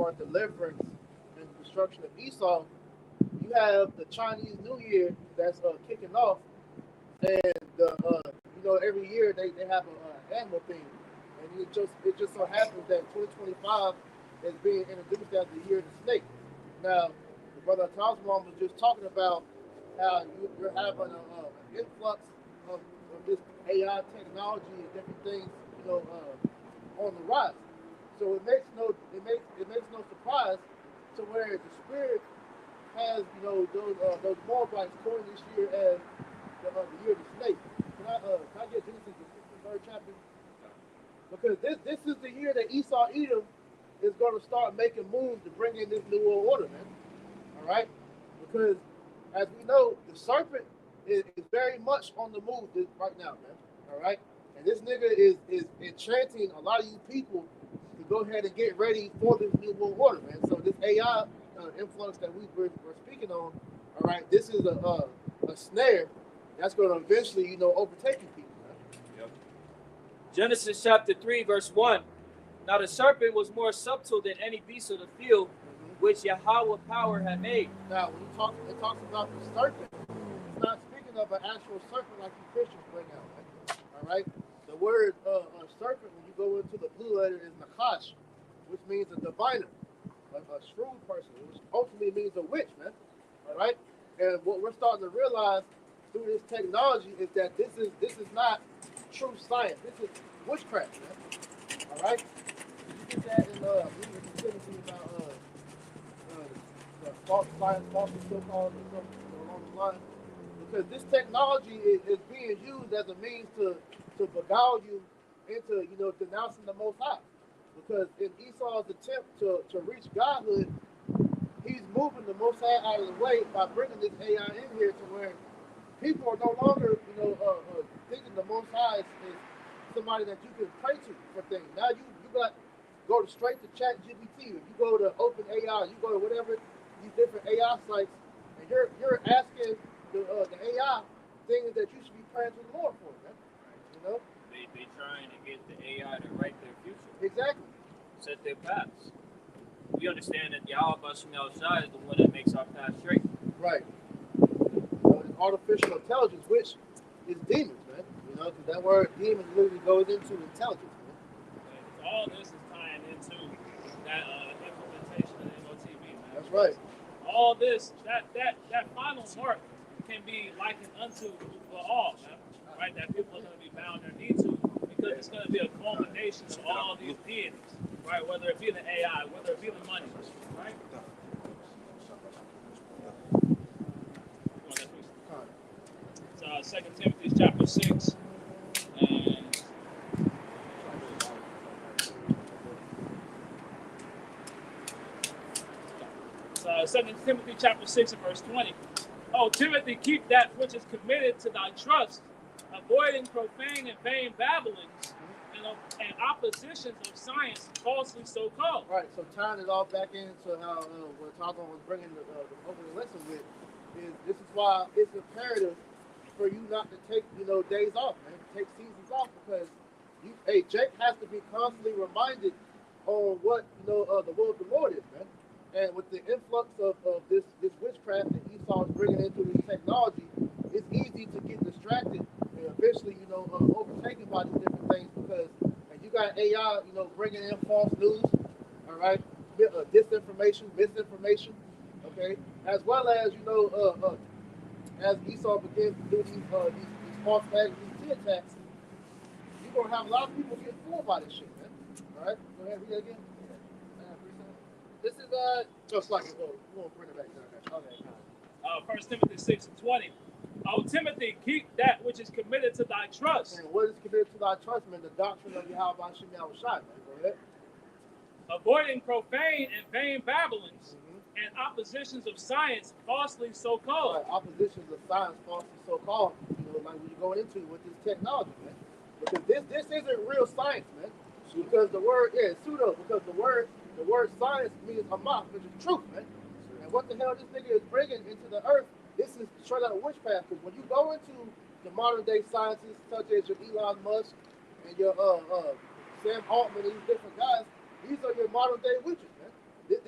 for deliverance and destruction of Esau, you have the Chinese New Year that's kicking off, and every year they have an animal theme, and it just so happens that 2025 is being introduced as the year of the snake. Now, the brother Tasman was just talking about how you're having an influx of this AI technology and different things, on the rise. So it makes no surprise to where the spirit has those Moabites coined this year as the year of the snake. Can I get Genesis the 63rd chapter? Because this is the year that Esau Edom is going to start making moves to bring in this new world order, man. All right, because as we know, the serpent is very much on the move right now, man. All right, and this nigga is enchanting a lot of you people to go ahead and get ready for this new world order, man. So this AI influence that we're speaking on, all right, this is a snare that's going to eventually, overtake you people, man. Yep. Genesis chapter 3, verse 1. Now the serpent was more subtle than any beast of the field, which Yahweh power had made. Now, when it talks about the serpent, it's not speaking of an actual serpent like you Christians bring out, right? All right? The word serpent, when you go into the blue letter, is nakash, which means a diviner, a shrewd person, which ultimately means a witch, man. All right? And what we're starting to realize through this technology is that this is not true science. This is witchcraft, man. All right? You get that in about the false science, false so-called, or something along the line. Because this technology is being used as a means to beguile you into, denouncing the Most High. Because in Esau's attempt to reach godhood, he's moving the Most High out of the way by bringing this AI in here to where people are no longer, thinking the Most High is somebody that you can pray to for things. Now you got go straight to Chat GPT, or you go to OpenAI, you go to whatever these different AI sites, and you're asking the AI things that you should be praying to the Lord for, man. They trying to get the AI to write their future. Exactly. Set their paths. We understand that Yahweh Shai is the one that makes our path straight. Right. It's artificial intelligence, which is demons, man. Because that word demons literally goes into intelligence, man. And all this is tying into that implementation of MOTV, man. That's right. All this, that final mark can be likened unto the all, man. Right? That people are going to be bound their knee to, because it's going to be a culmination of all these deities, right? Whether it be the AI, whether it be the money, right? It's 2 Timothy chapter 6. And it's 2 Timothy chapter 6 and verse 20. Oh, Timothy, keep that which is committed to thy trust, avoiding profane and vain babblings and oppositions of science falsely so called. Right, so tying it all back into how what Tarzan was bringing the opening lesson with, is this is why it's imperative for you not to take, days off, man. Take seasons off, because Jake has to be constantly reminded on what, the will of the Lord is, man. And with the influx of this witchcraft that Esau is bringing into this technology, it's easy to get distracted and eventually, overtaken by these different things, because you got AI, bringing in false news, all right, disinformation, misinformation, okay, as well as, as Esau begins to do these false flags, these attacks, you're going to have a lot of people get fooled by this shit, man. All right, go ahead, read that again. This is just like we'll bring it back down. Okay. 1 Timothy 6 and 20. Oh, Timothy, keep that which is committed to thy trust. And what is committed to thy trust, man? The doctrine of Yahweh Shai, man. Go ahead. Avoiding profane and vain babblings and oppositions of science falsely so called. Right, oppositions of science falsely so called. Like when you're going into with this technology, man. Because this isn't real science, man. Because the word is pseudo. Because the word science means amak, which is truth, man. And what the hell this nigga is bringing into the earth, this is straight out of witchcraft. Because when you go into the modern day sciences, such as your Elon Musk and your Sam Altman and these different guys, these are your modern day witches, man.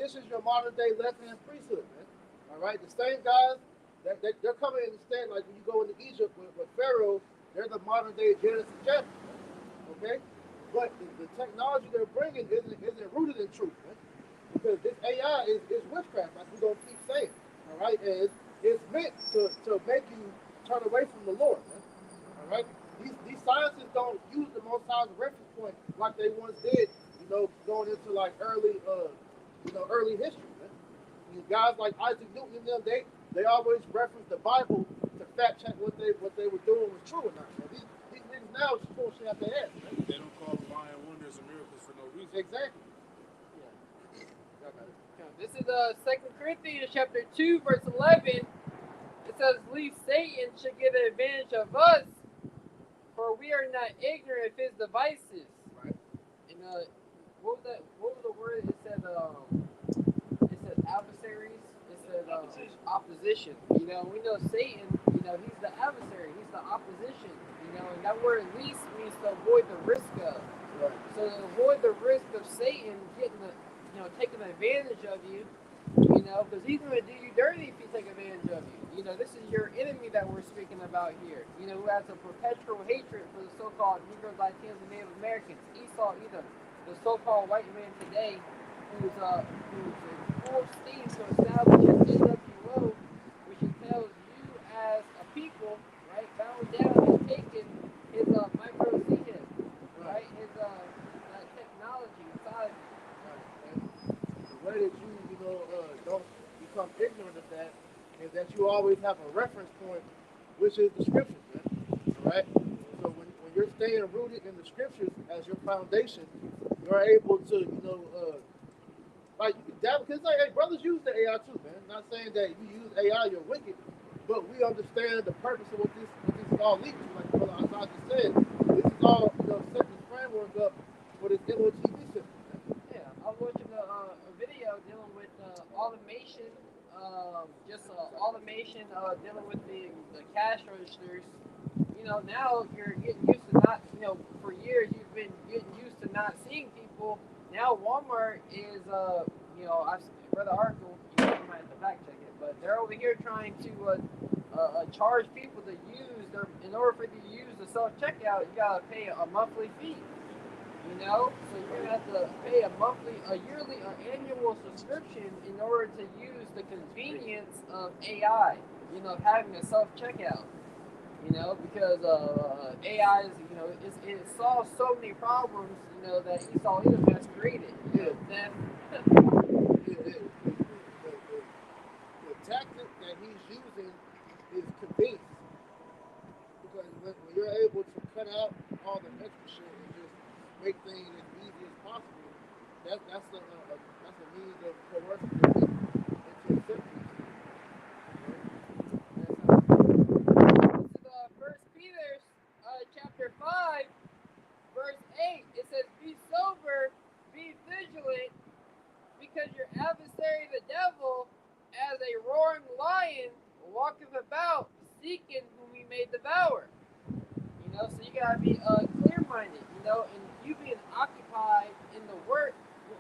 this is your modern day left-hand priesthood, man. All right, the same guys they're coming in and stand like when you go into Egypt with Pharaoh, they're the modern day Genesis chapter, okay? But the technology they're bringing isn't rooted in truth, man. Because this AI is witchcraft, like we're gonna keep saying, all right? And it's meant to make you turn away from the Lord, man. All right? These scientists don't use the Most High's reference point like they once did, going into like early history, man. Guys like Isaac Newton and them, they always reference the Bible to fact check what they were doing was true or not. Man. These niggas now just pull shit out their ass, man. They don't call divine wonders and miracles for no reason. Exactly. This is 2 Corinthians chapter 2, verse 11. It says, "Least Satan should get an advantage of us, for we are not ignorant of his devices." Right. And what was the word? It said adversaries. It said opposition. We know Satan. He's the adversary. He's the opposition. And that word "least" means to avoid the risk of. Right. So to avoid the risk of Satan taking advantage of you, because he's going to do you dirty if he take advantage of you. This is your enemy that we're speaking about here. Who has a perpetual hatred for the so-called Negroes, Latinos, and Native Americans. Esau, either the so-called white man today, who's in full steam to establish an NWO, which entails you as a people, right, bowing down and taking his micro CHIP, right, his technology inside of you. The way that you don't become ignorant of that is that you always have a reference point, which is the scriptures, man. All right. So when you're staying rooted in the scriptures as your foundation, you're able to, like you can dabble. Because hey, brothers use the AI too, man. Not saying that you use AI, you're wicked, but we understand the purpose of what this is all leading to. Like Brother Azad just said, this is all setting the framework up for this MOTV system. I was watching a video dealing with automation, dealing with the cash registers. Now you're getting used to not, for years you've been getting used to not seeing people. Now Walmart is, I've read the article, you might have to fact check it, but they're over here trying to charge people to in order for you to use the self-checkout, you gotta pay a monthly fee. So you're going to have to pay a yearly or annual subscription in order to use the convenience of AI, having a self-checkout, because AI is, it solves so many problems, that Esau has created. The tactic that he's using is convenience. Because when you're able to cut out all the extra shit and just make things as easy as possible, that's a means of coercing the people into accepting. This is 1 Peter chapter 5, verse 8. It says, "Be sober, be vigilant, because your adversary the devil, as a roaring lion, walketh about, seeking whom he may devour." So you gotta be clear-minded, and you being occupied in the work.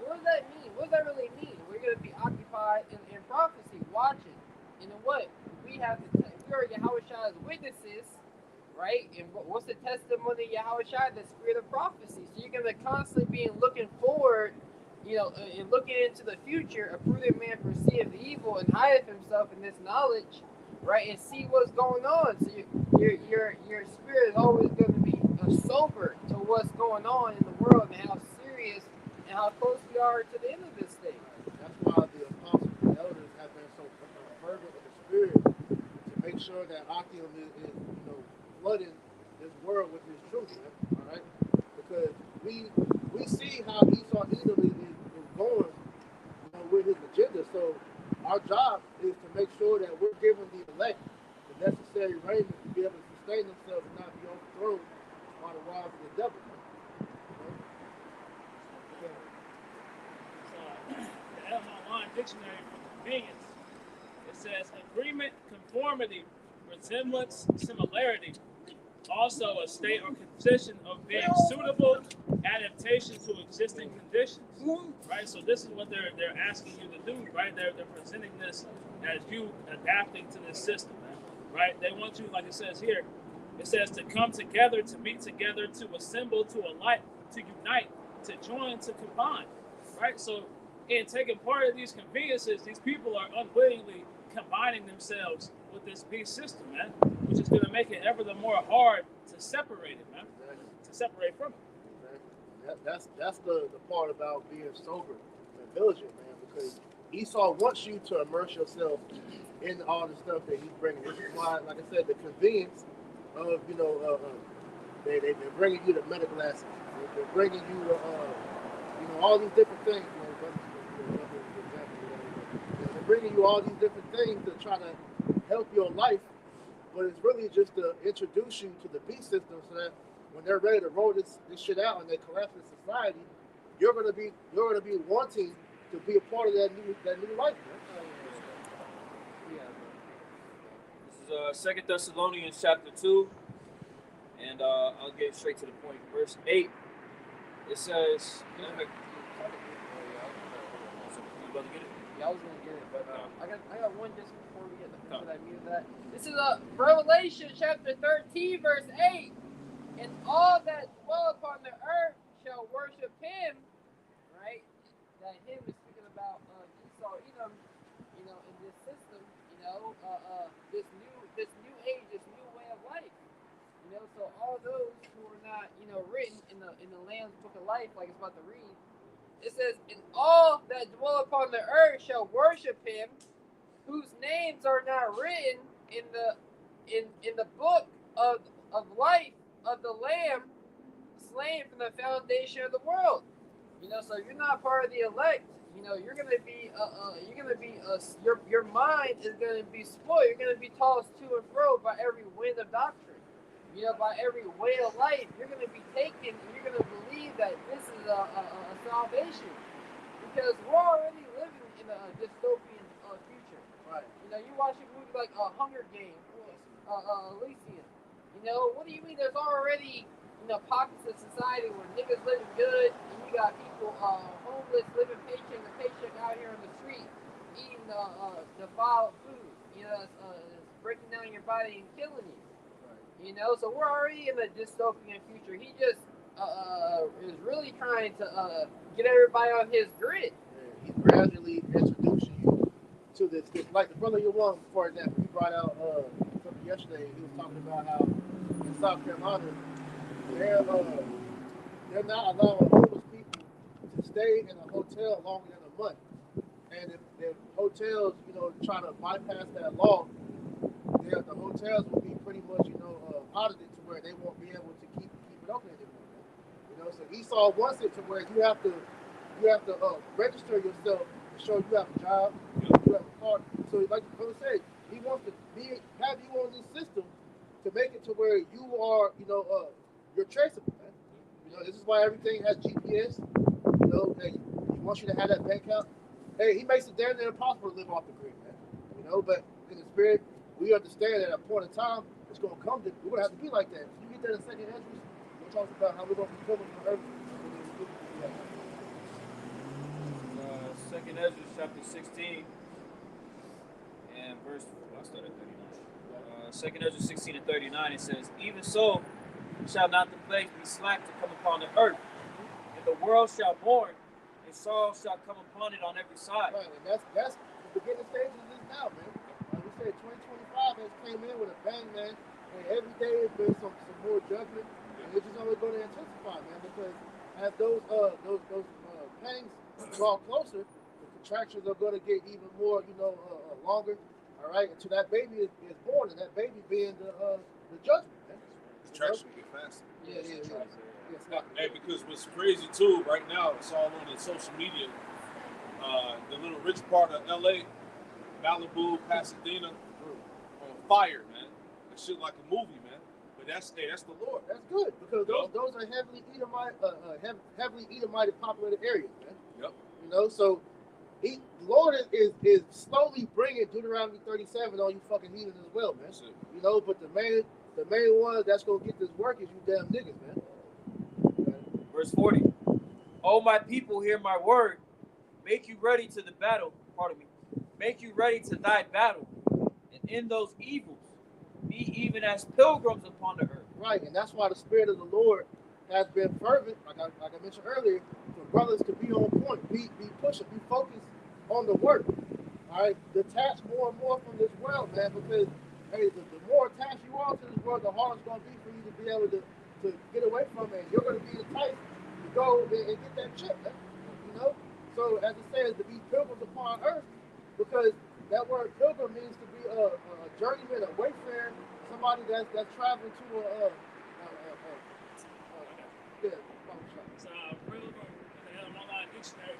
What does that mean? What does that really mean? We're gonna be occupied in prophecy, watching. And then what? We are Yahweh's witnesses, right? And what's the testimony of Yahweh? The spirit of prophecy. So you're gonna constantly be looking forward, and looking into the future. A prudent man foreseeth the evil and hideth himself in this knowledge, right? And see what's going on. So your spirit is always going to be sober to what's going on in the world and how serious and how close we are to the end of this thing. That's why the apostles and elders have been so fervent in the spirit to make sure that Akim is flooding this world with his truth, man. All right, because we see how Esau Edom is going, with his agenda. So our job is to make sure that we're giving the elect the necessary raiment to be able to sustain themselves and not be overthrown by the wiles of the devil. The Online Dictionary for Convenience, it says agreement, conformity, resemblance, similarity. Also a state or condition of being suitable, adaptation to existing conditions, right? So this is what they're asking you to do, right? They're presenting this as you adapting to this system, right? They want you, like it says here, it says to come together, to meet together, to assemble, to alike, to unite, to join, to combine, right? So in taking part of these conveniences, these people are unwittingly combining themselves with this beast system, man, which is going to make it ever the more hard to separate it, man, to separate from it. That's the part about being sober and vigilant, man, because Esau wants you to immerse yourself in all the stuff that he's bringing. This is why, like I said, the convenience of, they're bringing you the meta glasses. They're bringing you, all these different things. They're bringing you all these different things to try to help your life, but it's really just to introduce you to the beast system so that when they're ready to roll this shit out and they collapse in society, you're gonna be wanting to be a part of that new life, man. This is 2 Thessalonians chapter 2, and I'll get straight to the point. Verse 8, it says, you about to get it? Yeah, I was gonna get it, but I got one just before we get that mute that. This is Revelation chapter 13, verse 8. And all that dwell upon the earth shall worship him, right? That him is speaking about Esau, Edom, in this system, this new age, this new way of life. So all those who are not, written in the Lamb's book of life, like it's about to read, it says, and all that dwell upon the earth shall worship him, whose names are not written in the book of life of the Lamb slain from the foundation of the world. So you're not part of the elect. You're gonna be your mind is gonna be spoiled. You're gonna be tossed to and fro by every wind of doctrine. By every way of life. You're gonna be taken, and you're gonna believe that this is a salvation, because we're already living in a dystopian future. Right. You watch a movie like Hunger Games, Elysium. What do you mean? There's already pockets of society where niggas living good, and you got people homeless, living paycheck to paycheck out here on the street, eating defiled food. It's breaking down your body and killing you. Right. So we're already in a dystopian future. He just is really trying to get everybody on his grid. Yeah, he's gradually introducing you to this. Like the brother you want, for example, he brought out something yesterday. He was talking about how in South Carolina, they're not allowing homeless people to stay in a hotel longer than a month. And if hotels, try to bypass that law, the hotels will be pretty much, audited to where they won't be able to keep it open anymore. So Esau wants it to where you have to register yourself to show you have a job, you have a car. So like the brother said, he wants to have you on this system to make it to where you are, you're traceable, man. This is why everything has GPS. He wants you to have that bank account. Hey, he makes it damn near impossible to live off the grid, man. But in the spirit, we understand that at a point in time, it's going to come. We're going to have to be like that. You get that in 2 Ezra, it talks about how we're going to be covered from earth. 2 Ezra chapter 16 and verse, I'll start at 39. 2 Ezra 16 and 39, it says, even so shall not the plagues be slack to come upon the earth, and the world shall mourn, and sorrow shall come upon it on every side. Right, and that's the beginning stages of this now, man. Like we said, 2025 has came in with a bang, man, and every day has been some more judgment, and it's just only going to intensify, man, because as those pangs draw closer, the contractions are going to get even more, longer. All right, until that baby is born, and that baby being the judgment, man. Contraction get faster. Yeah. And because what's crazy too, right now it's all on the social media. The little rich part of LA, Malibu, Pasadena, on fire, man. That shit like a movie, man. But that's the Lord. That's good because those are heavily Edomite populated areas, man. Yep. So the Lord is slowly bringing Deuteronomy 37 on you fucking heathens as well, man. But the main one that's gonna get this work is you damn niggas, man. Verse 40. O my people, hear my word. Make you ready to the battle. Pardon me. Make you ready to thy battle. And in those evils, be even as pilgrims upon the earth. Right, and that's why the Spirit of the Lord has been fervent, like I mentioned earlier, for brothers to be on point, be pushing, be focused on the work. All right, detach more and more from this world, man, because hey, the more attached you are to this world, the harder it's going to be for you to be able to get away from it. You're going to be enticed to go and get that chip, man, you know? So, as it says, to be pilgrims upon earth, because that word pilgrim means to be a journeyman, a wayfarer, somebody that's traveling to a So, real in my line dictionary,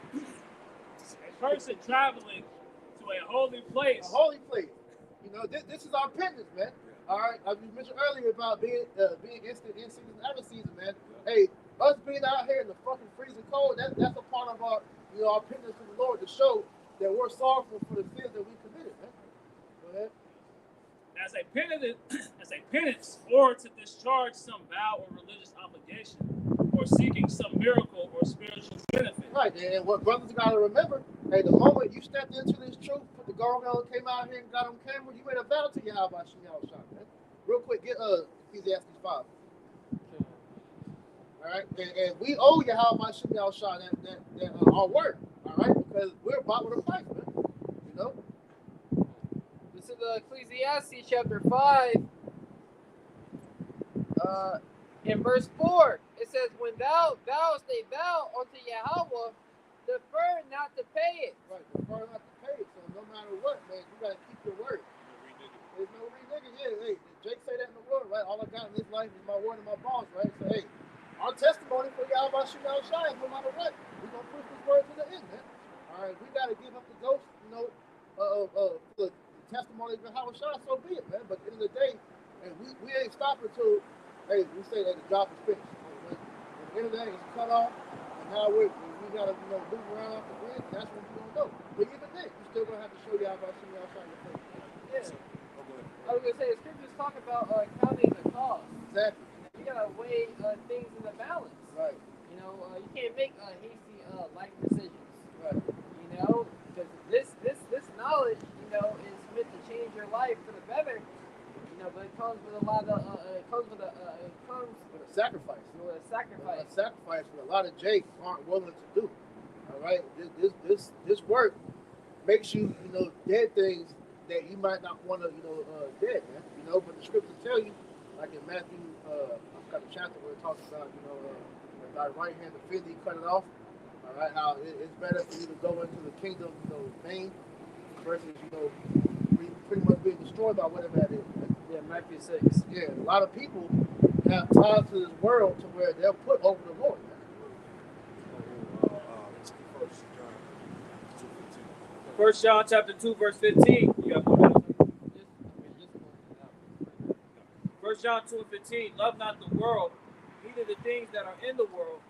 a person traveling to a holy place. A holy place. You know, this is our penance, man. All right, as we mentioned earlier about being instant in season, out of season, man. Hey, us being out here in the fucking freezing cold, that's a part of our, you know, our penance to the Lord to show that we're sorrowful for the sins that we committed, man. Go ahead. As a penance, or to discharge some vow or religious obligation, or seeking some miracle or spiritual benefit. Right, and what brothers got to remember, hey, the moment you stepped into this truth, put the garment on, came out here and got on camera, you made a vow to Yahweh Shem Shah, man. Real quick, get Ecclesiastes 5. All right, and we owe Yahweh Shem Shah that our work, all right, because we're bought with a price, man. You know. This is Ecclesiastes chapter 5. In verse 4, it says, when thou vowest a vow unto Yahweh, defer not to pay it. Right, defer not to pay it. So no matter what, man, you gotta keep your word. There's no reneging. Yeah, hey, Jake say that in the word, right? All I got in this life is my word and my bonds, right? So hey, our testimony for Yahweh Shem Shai, no matter what, we're gonna push this word to the end, man. All right, we gotta give up the ghost, you know, the testimony of Yahweh Shai, so be it, man. But at the end of the day, and we ain't stopping till hey, we say that the job is finished. When the internet is cut off, and now we gotta, you know, move around the grid, that's when we're gonna go. But even then, you still gonna have to show you how about some y'all trying to play. Yeah. I was gonna say the scriptures talk about counting the cost. Exactly. You gotta weigh things in the balance. Right. You know, you can't make hasty life decisions. Right. You know, because this knowledge, you know, is meant to change your life for the better. You know, but it comes with a lot of with a sacrifice. With a sacrifice. A sacrifice that a lot of Jakes aren't willing to do. All right. This work makes you, you know, dead things that you might not want to, you know, dead, man. You know, but the scriptures tell you, like in Matthew, I've got a chapter where it talks about, you know, if thy right hand offend thee, cut it off. All right. How it's better for you to go into the kingdom, you know, vain versus, you know, pretty much being destroyed by whatever that is, man. Yeah, Matthew 6. Yeah, a lot of people have ties to this world to where they'll put over the Lord, man. 1 John chapter 2, verse 15. You got one. 1 John 2 and 15. Love not the world, neither the things that are in the world.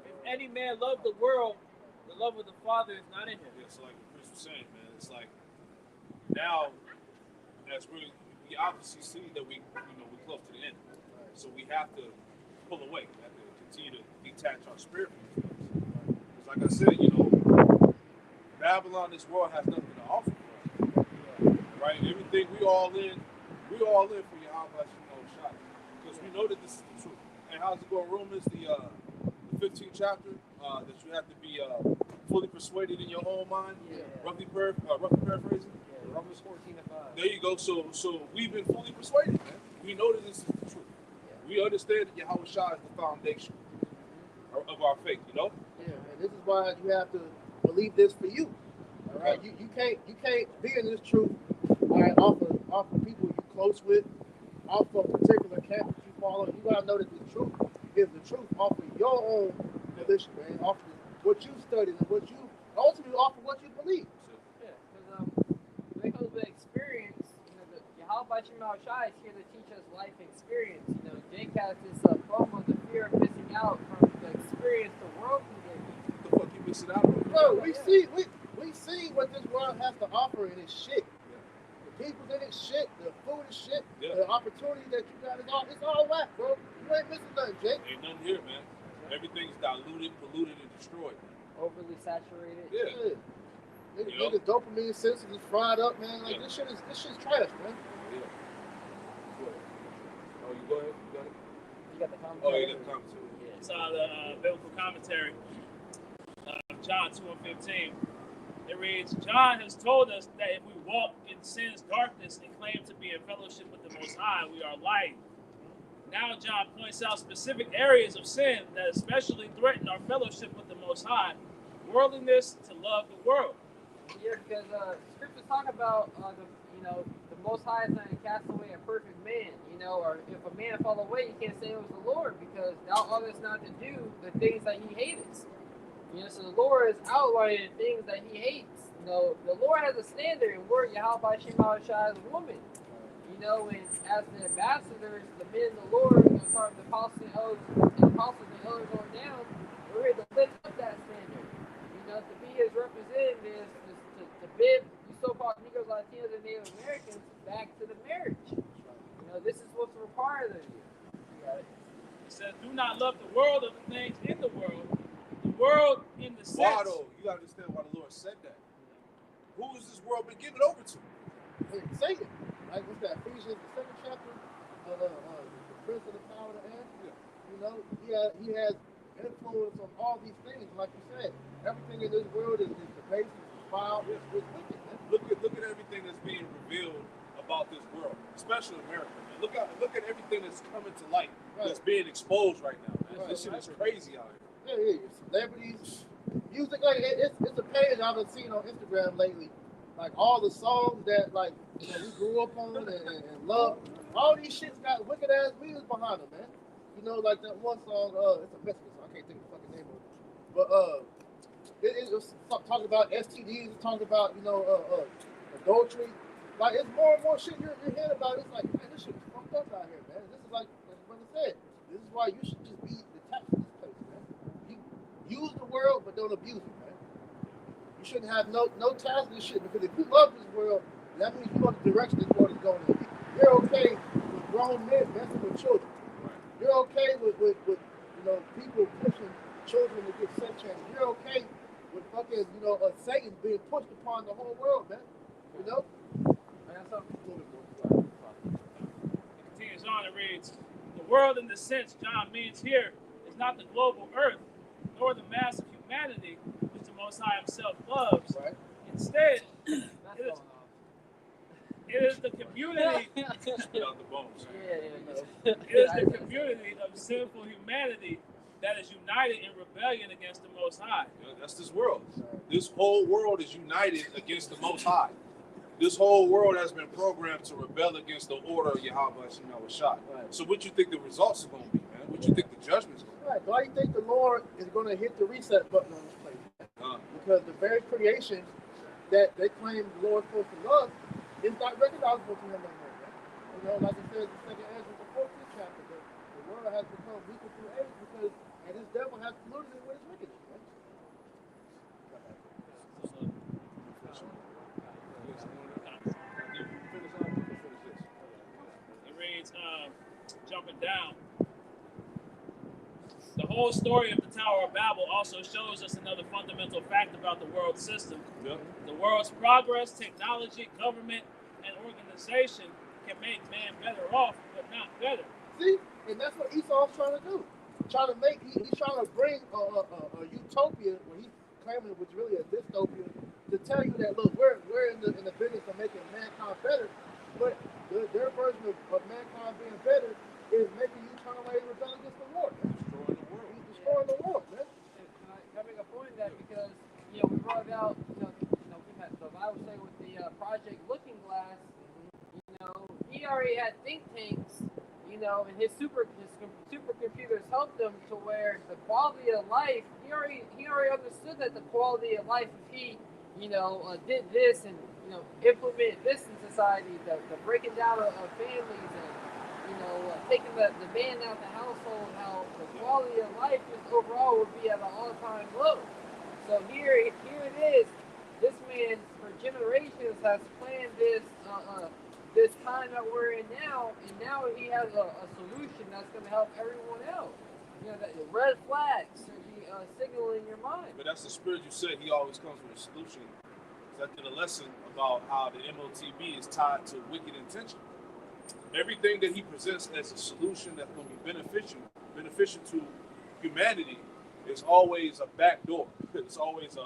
If any man love the world, the love of the Father is not in him. Yeah, so like Chris was saying, man, it's like now as we obviously see that we close to the end. So we have to pull away. We have to continue to detach our spirit from these things. Because like I said, you know, Babylon, this world has nothing to offer for us. Right? Everything we all in for Yahweh Shem Shai. Because we know that this is the truth. And how's it going? Romans, the 15th chapter, that you have to be fully persuaded in your own mind. Yeah. Roughly paraphrasing. Romans 14:5. There you go. So we've been fully persuaded, man. We know that this is the truth. Yeah. We understand that Yahweh Shai is the foundation of our faith, you know? Yeah, and this is why you have to believe this for you. All right. You can't be in this truth, all right, off of people you close with, off of a particular camp that you follow. You gotta know that the truth is the truth off of your own volition, man, off of what you studied and what you ultimately off of what you believe. Yeah, because when it comes to experience, you know, the Yahweh Shem Shai is here to teach us life experience. You know, Jake has this FOMO, the fear of missing out from the experience the world can give you. What the fuck you missing out on? Bro, we see what this world has to offer, and it's shit. The people in it shit, the food is shit, the opportunity that you got is all whack, bro. You ain't missing nothing, Jake. Ain't nothing here, man. Everything's diluted, polluted, and destroyed. Overly saturated. Yeah. Niggas dopamine senses is fried up, man. Like this shit's trash, man. Yeah. Oh, you go ahead. You got it. You got the commentary. Oh, you got the commentary. Yeah. It's the biblical commentary of John 2:15. It reads, John has told us that if we walk in sin's darkness and claim to be in fellowship with the Most High, we are lying. Now John points out specific areas of sin that especially threaten our fellowship with the Most High. Worldliness, to love the world. Yeah, because scriptures talk about the Most High is going to cast away a perfect man, or if a man fall away, you can't say it was the Lord because thou oughtest not to do the things that he hateth. So the Lord is outlining things that he hates. The Lord has a standard, and we're Yahweh Shema Shai as a woman. And as the ambassadors, the men of the Lord, part of the apostles and elders on down, we're here to lift up that standard. To be his representatives, to bid you so-called Negroes, Latinos, and Native Americans back to the marriage. This is what's required of you. It says, do not love the world of the things in the world. The world in the sense. Why though? You gotta understand why the Lord said that. Who has this world been given over to? Satan. Like what's that? Ephesians, the 2nd chapter. The prince of the power of the air. He has influence on all these things. Like you said, everything in this world is debased, it's foul, it's wicked. Man. Look at everything that's being revealed about this world, especially America. Man. Look at everything that's coming to light, that's being exposed right now. Man. This shit is crazy out here. Yeah, celebrities, music, like it's a page I've been seeing on Instagram lately. Like all the songs that we grew up on and loved. All these shits got wicked ass music behind them, man. Like that one song, it's a Mexican song, I can't think of the fucking name of it. But it was talking about STDs, it's talking about, adultery. Like it's more and more shit you're hearing about. It's like, man, this shit is fucked up out here, man. This is like what I said. This is why you should just be detached from this place, man. You use the world, but don't abuse it, man. You shouldn't have no ties to this shit because if you love this world, that means you know the direction this world is going in. You're okay with grown men messing with children. You're okay with people pushing children to get sex changes. You're okay with fucking Satan being pushed upon the whole world, man. It continues on, it reads, the world in the sense John means here is not the global earth, nor the mass of humanity, which the Most High himself loves. Right. Instead, it is the community. It is the community of sinful humanity that is united in rebellion against the Most High. Yeah, that's this world. This whole world is united against the Most High. This whole world has been programmed to rebel against the order of Yahweh Shema Shai. So what you think the results are going to be, man? What you think the judgment's going to be? Right. Why do you think the Lord is going to hit the reset button on this place? Because the very creation that they claim the Lord's supposed to love is not recognizable to him anymore. Man. Like it says in 2nd Ezra, the 14th chapter, the world has become weaker through age because this devil has polluted it with his wickedness. Man. It reads, jumping down. The whole story of the Tower of Babel also shows us another fundamental fact about the world system. Yep. The world's progress, technology, government, and organization can make man better off, but not better. See, and that's what Esau's trying to do. He's trying to bring a utopia, where he's claiming it was really a dystopia, to tell you that look, we're in the business of making mankind better, but their version of mankind being better is making you turn away and rebel against the Lord. He's destroying the world, man. And I make a point of that because we brought out the Bible say with the Project Looking Glass, he already had think tanks, and his supercomputers helped him to where the quality of life, he already understood that the quality of life, if he, did this and, implemented this in society, the breaking down of families and, taking the man out of the household, how the quality of life just overall would be at an all-time low. So here it is. This man, for generations, has planned this time that we're in now, and now he has a solution that's going to help everyone else. Yeah, the red flags should be signaling your mind. But that's the spirit you said. He always comes with a solution. Because I did a lesson about how the MOTB is tied to wicked intention. Everything that he presents as a solution that's going to be beneficial to humanity is always a back door. It's always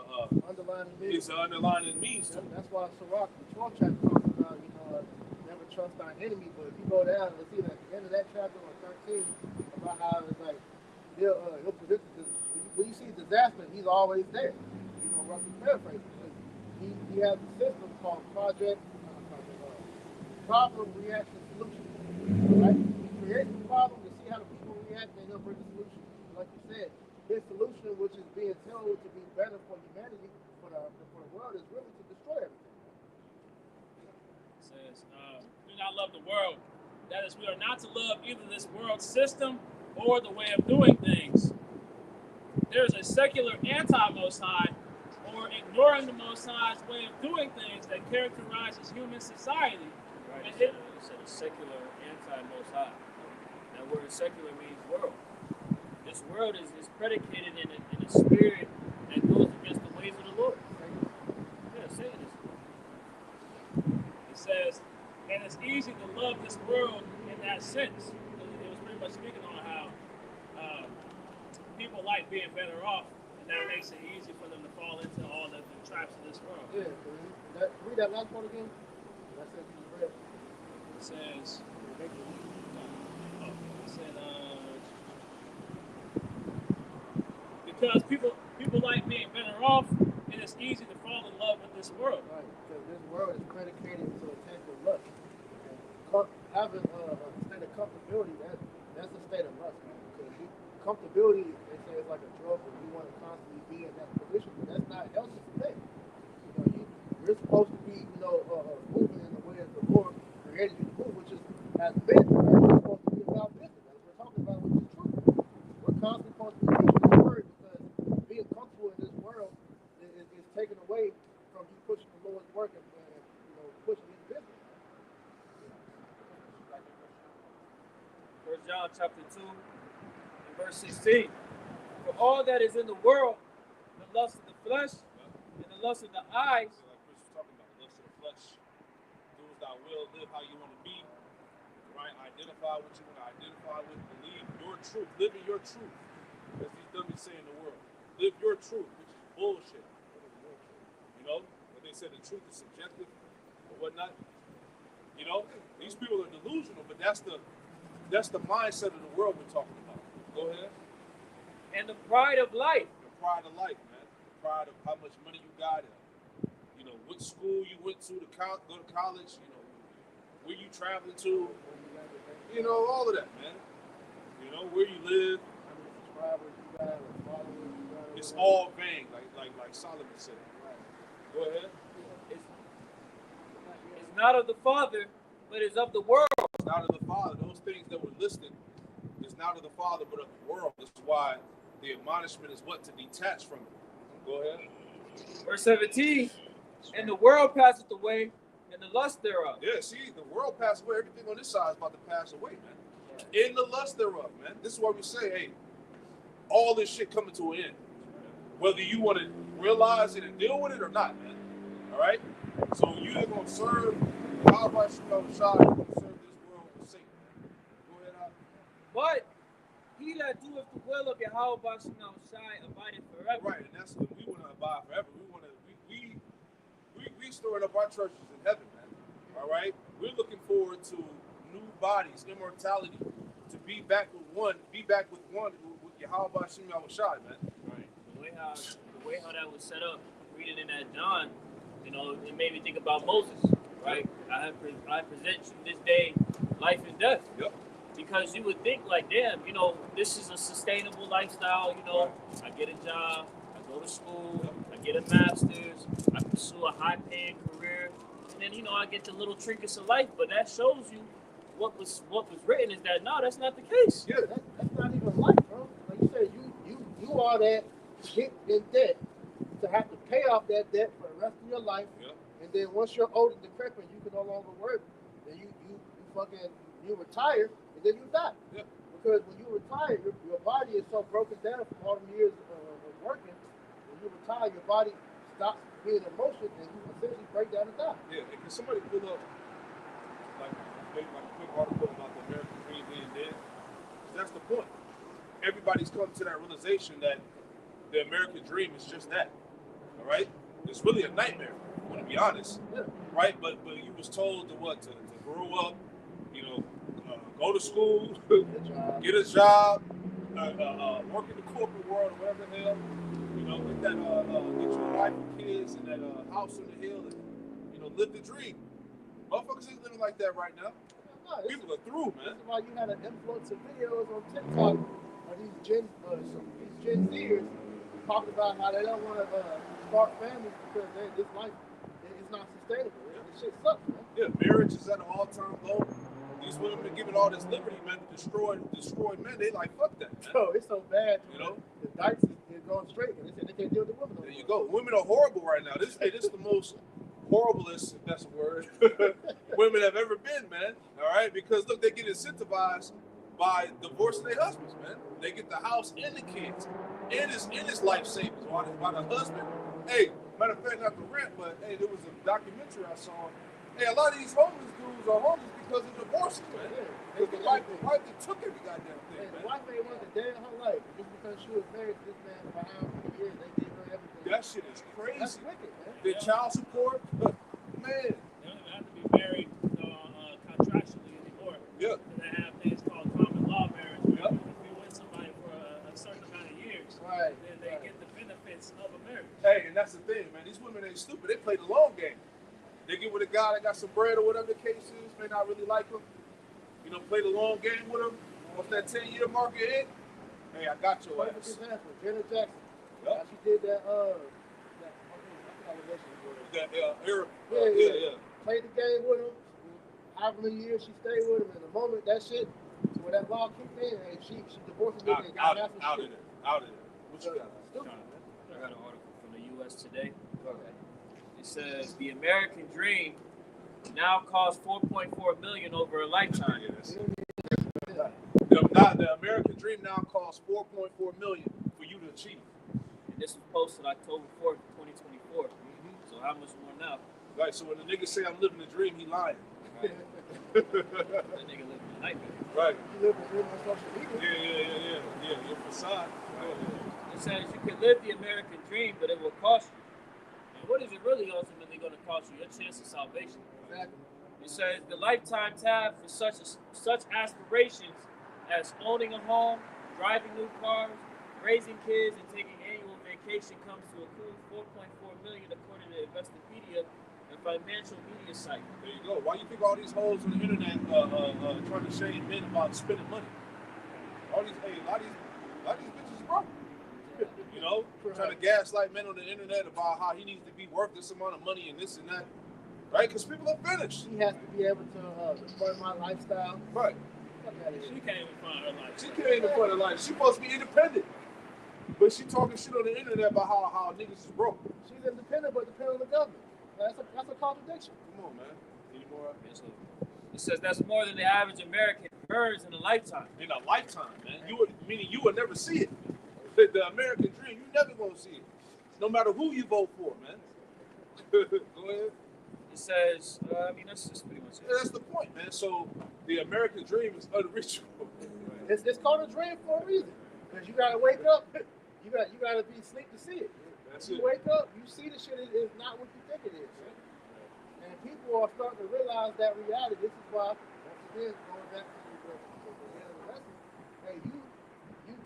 Underlining means. It's an underlining means to it. That's why Sirach, the 12th chapter, talks about, never trust our enemy. But if you go down and see that at the end of that chapter on 13, about how it's like, he'll predict when you see disaster, he's always there. Roughly paraphrasing. He has a system called problem, reaction, solution. Right? He creates the problem to see how the people react, and he'll bring the solution. Like you said, his solution, which is being told to be better for humanity, for the world, is really to destroy everything. It says, do not love the world. That is, we are not to love either this world system or the way of doing things. There is a secular anti-Most High, or ignoring the Most High's way of doing things that characterizes human society. Right. It said a secular anti-Most High. That word secular means world. This world is predicated in a spirit that goes against the ways of the Lord. Yeah, Satan is. It says, and it's easy to love this world in that sense. It was pretty much speaking on how people like being better off, and that makes it easy for them to fall into all the traps of this world. Yeah, read that last part again. It says, because people like being better off, and it's easy to fall in love with this world. Right, because this world is predicated to a taste of lust. Having a state of comfortability, that's a state of lust, man. Because comfortability, they say, is like a drug, and you want to constantly be in that position, but that's not healthy for them. You're supposed to be, moving in the way that the Lord created you to move, which is as men, right? We're supposed to be about business, as we're talking about, which is truth. We're constantly supposed to be teaching the word, because being comfortable in this world is taken away from you pushing the Lord's work and pushing his business. 1 John chapter 2 and verse 16. For all that is in the world, the lust of the flesh and the lust of the eyes. Like Chris was talking about, the lust of the flesh. Do as thou will, live how you want to be. Right? Identify what you want to identify with. Believe your truth. Live in your truth. As these dummies say in the world. Live your truth, which is bullshit. What they said, the truth is subjective or whatnot. These people are delusional, but that's the mindset of the world we're talking about. Go ahead. And the pride of life. The pride of life, man. The pride of how much money you got, what school you went to go to college, where you traveling to, all of that, man. Where you live. It's all vain, like Solomon said. Go ahead. It's not of the Father, but is of the world. It's not of the Father. Those things that were listed is not of the Father, but of the world. That's why the admonishment is what? To detach from it. Go ahead. Verse 17. And the world passeth away, and the lust thereof. Yeah, see, the world passed away. Everything on this side is about to pass away, man. In the lust thereof, man. This is why we say, hey, all this shit coming to an end. Whether you want to realize it and deal with it or not, man. All right? So you either going to serve God by Shemel Shah, you're going to serve this world with Satan. Go ahead, out. But he that doeth the will of Yahweh Bashem Shai abideth forever. Right, and that's what we want to abide forever. We storing up our treasures in heaven, man. All right? We're looking forward to new bodies, immortality, to be back with one with Yahweh Bashem Shai, man. Right. The way how that was set up, reading in that John, it made me think about Moses, right? I present you this day life and death. Yep. Because you would think like, damn, this is a sustainable lifestyle, I get a job, I go to school, I get a master's, I pursue a high-paying career, and then, I get the little trinkets of life, but that shows you what was written is that, no, that's not the case. Yeah, that's not even life, bro. Like you said, you are that get in debt to have to pay off that debt for the rest of your life. Yep. And then once you're old and decrepit, you can no longer work. Then you retire, and then you die. Yep. Because when you retire, your body is so broken down from all the years of working. When you retire, your body stops being in motion, and you essentially break down and die. Yeah, and can somebody pull up like maybe like a quick article about the American dream being dead? Because that's the point. Everybody's come to that realization that the American dream is just that. All right, it's really a nightmare. I want to be honest, Yeah. right? But you was told to what to grow up, you know, go to school, get a job, work in the corporate world or whatever the hell, you know, get that get your wife and kids and that house on the hill, and you know, live the dream. Motherfuckers ain't living like that right now. No, People are through, man. This is why you had an influx of videos on TikTok of these Gen Zers talking about how they don't want to start families because this life is not sustainable. This shit sucks, man. Yeah, marriage is at an all-time low. These women are giving all this liberty, man, to destroy men. They like, fuck that, man. Bro, it's so bad. You know? The dikes is going straight, and they said they can't deal with the women no more. There you go. Women are horrible right now. This is the most horriblest, if that's a word, women have ever been, man. All right? Because, look, they get incentivized by divorcing their husbands, man. They get the house and the kids. And it's life savings. While the husband, hey, matter of fact, not the rent, but, hey, there was a documentary I saw. Hey, a lot of these homeless dudes are homeless because of divorces, man. Because the wife that took every goddamn thing, man. The wife ain't want a day in her life. Just because she was married to this man for how many years, they gave her everything. That shit is crazy. That's wicked, man. The child support, man. They don't even have to be married contractually anymore. Yeah. They have things called common law marriage, where if you're with somebody for a certain amount of years, then they get the benefits of a marriage. Hey, and that's the thing, man. These women ain't stupid. They play the long game. They get with a guy that got some bread or whatever the case is, may not really like him. You know, play the long game with him. Once that 10-year marker hit, hey, I got your Perfect ass. example, Janet Jackson. Yep. She did that, Arab. Yeah. Played the game with him. However many years she stayed with him, and the moment that shit, when that law kicked in, and she divorced him and got half Out of of shit. it. Out of it. What you got? Stupid, man. I got an article from the U.S. Today. It says the American dream now costs $4.4 million over a lifetime. The American dream now costs $4.4 million for you to achieve. And this was posted October 4th, 2024. So how much more now? Right, so when the nigga say I'm living the dream, he lying. Right. That nigga living a nightmare. Right. You live in social media. Yeah, your facade. Right. It says you can live the American dream, but it will cost you. And what is it really ultimately going to cost you? Your chance of salvation. Exactly. It says the lifetime tab for such aspirations as owning a home, driving new cars, raising kids, and taking annual vacation comes to a cool $4.4 million according to Investopedia, a financial media site. There you go. Why you think all these hoes on the internet trying to shade men about spending money? A lot of these bitches broke. You know, trying to gaslight men on the internet about how he needs to be worth this amount of money and this and that. Right? Because people are finished. She has to be able to support my lifestyle. Right. She can't even find her life. She can't even find her life. She's supposed to be independent. But she talking shit on the internet about how niggas is broke. She's independent, but dependent on the government. That's a contradiction. Come on, man. Any more? It says that's more than the average American earns in a lifetime. In a lifetime, man. Meaning you would never see it. The American dream, you never gonna see it. No matter who you vote for, man. Go ahead. It says, that's just pretty much it. Yeah, that's the point, man. So the American dream is unreachable. It's called a dream for a reason. Because you gotta wake up. You gotta be asleep to see it. That's you it. wake up, you see the shit is not what you think it is. And people are starting to realize that reality. This is why, once again, going back to the lesson, hey, you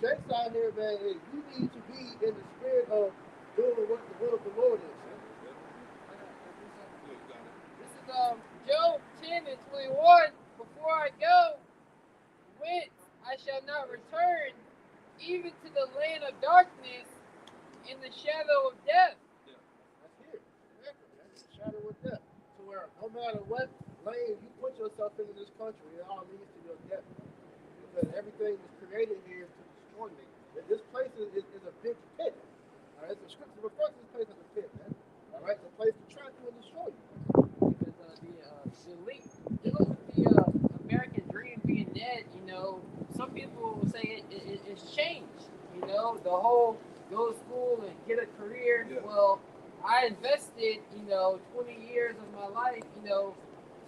Jake's out here, man, hey, you need to be in the spirit of doing what the will of the Lord is. This is Job 10 and 21. Before I go, whence I shall not return, even to the land of darkness, in the shadow of death. Yeah, that's here. Exactly. That's the shadow of death. To where no matter what lane you put yourself into this country, it all leads to your death. Because everything was created here to destroy me. This place is a big pit. All right, the scripture refers to this place as a pit, man. All right, it's a place to trap you and destroy you. Because the American dream being dead, some people know, the whole go to school and get a career. Yeah. Well, I invested, 20 years of my life, 10,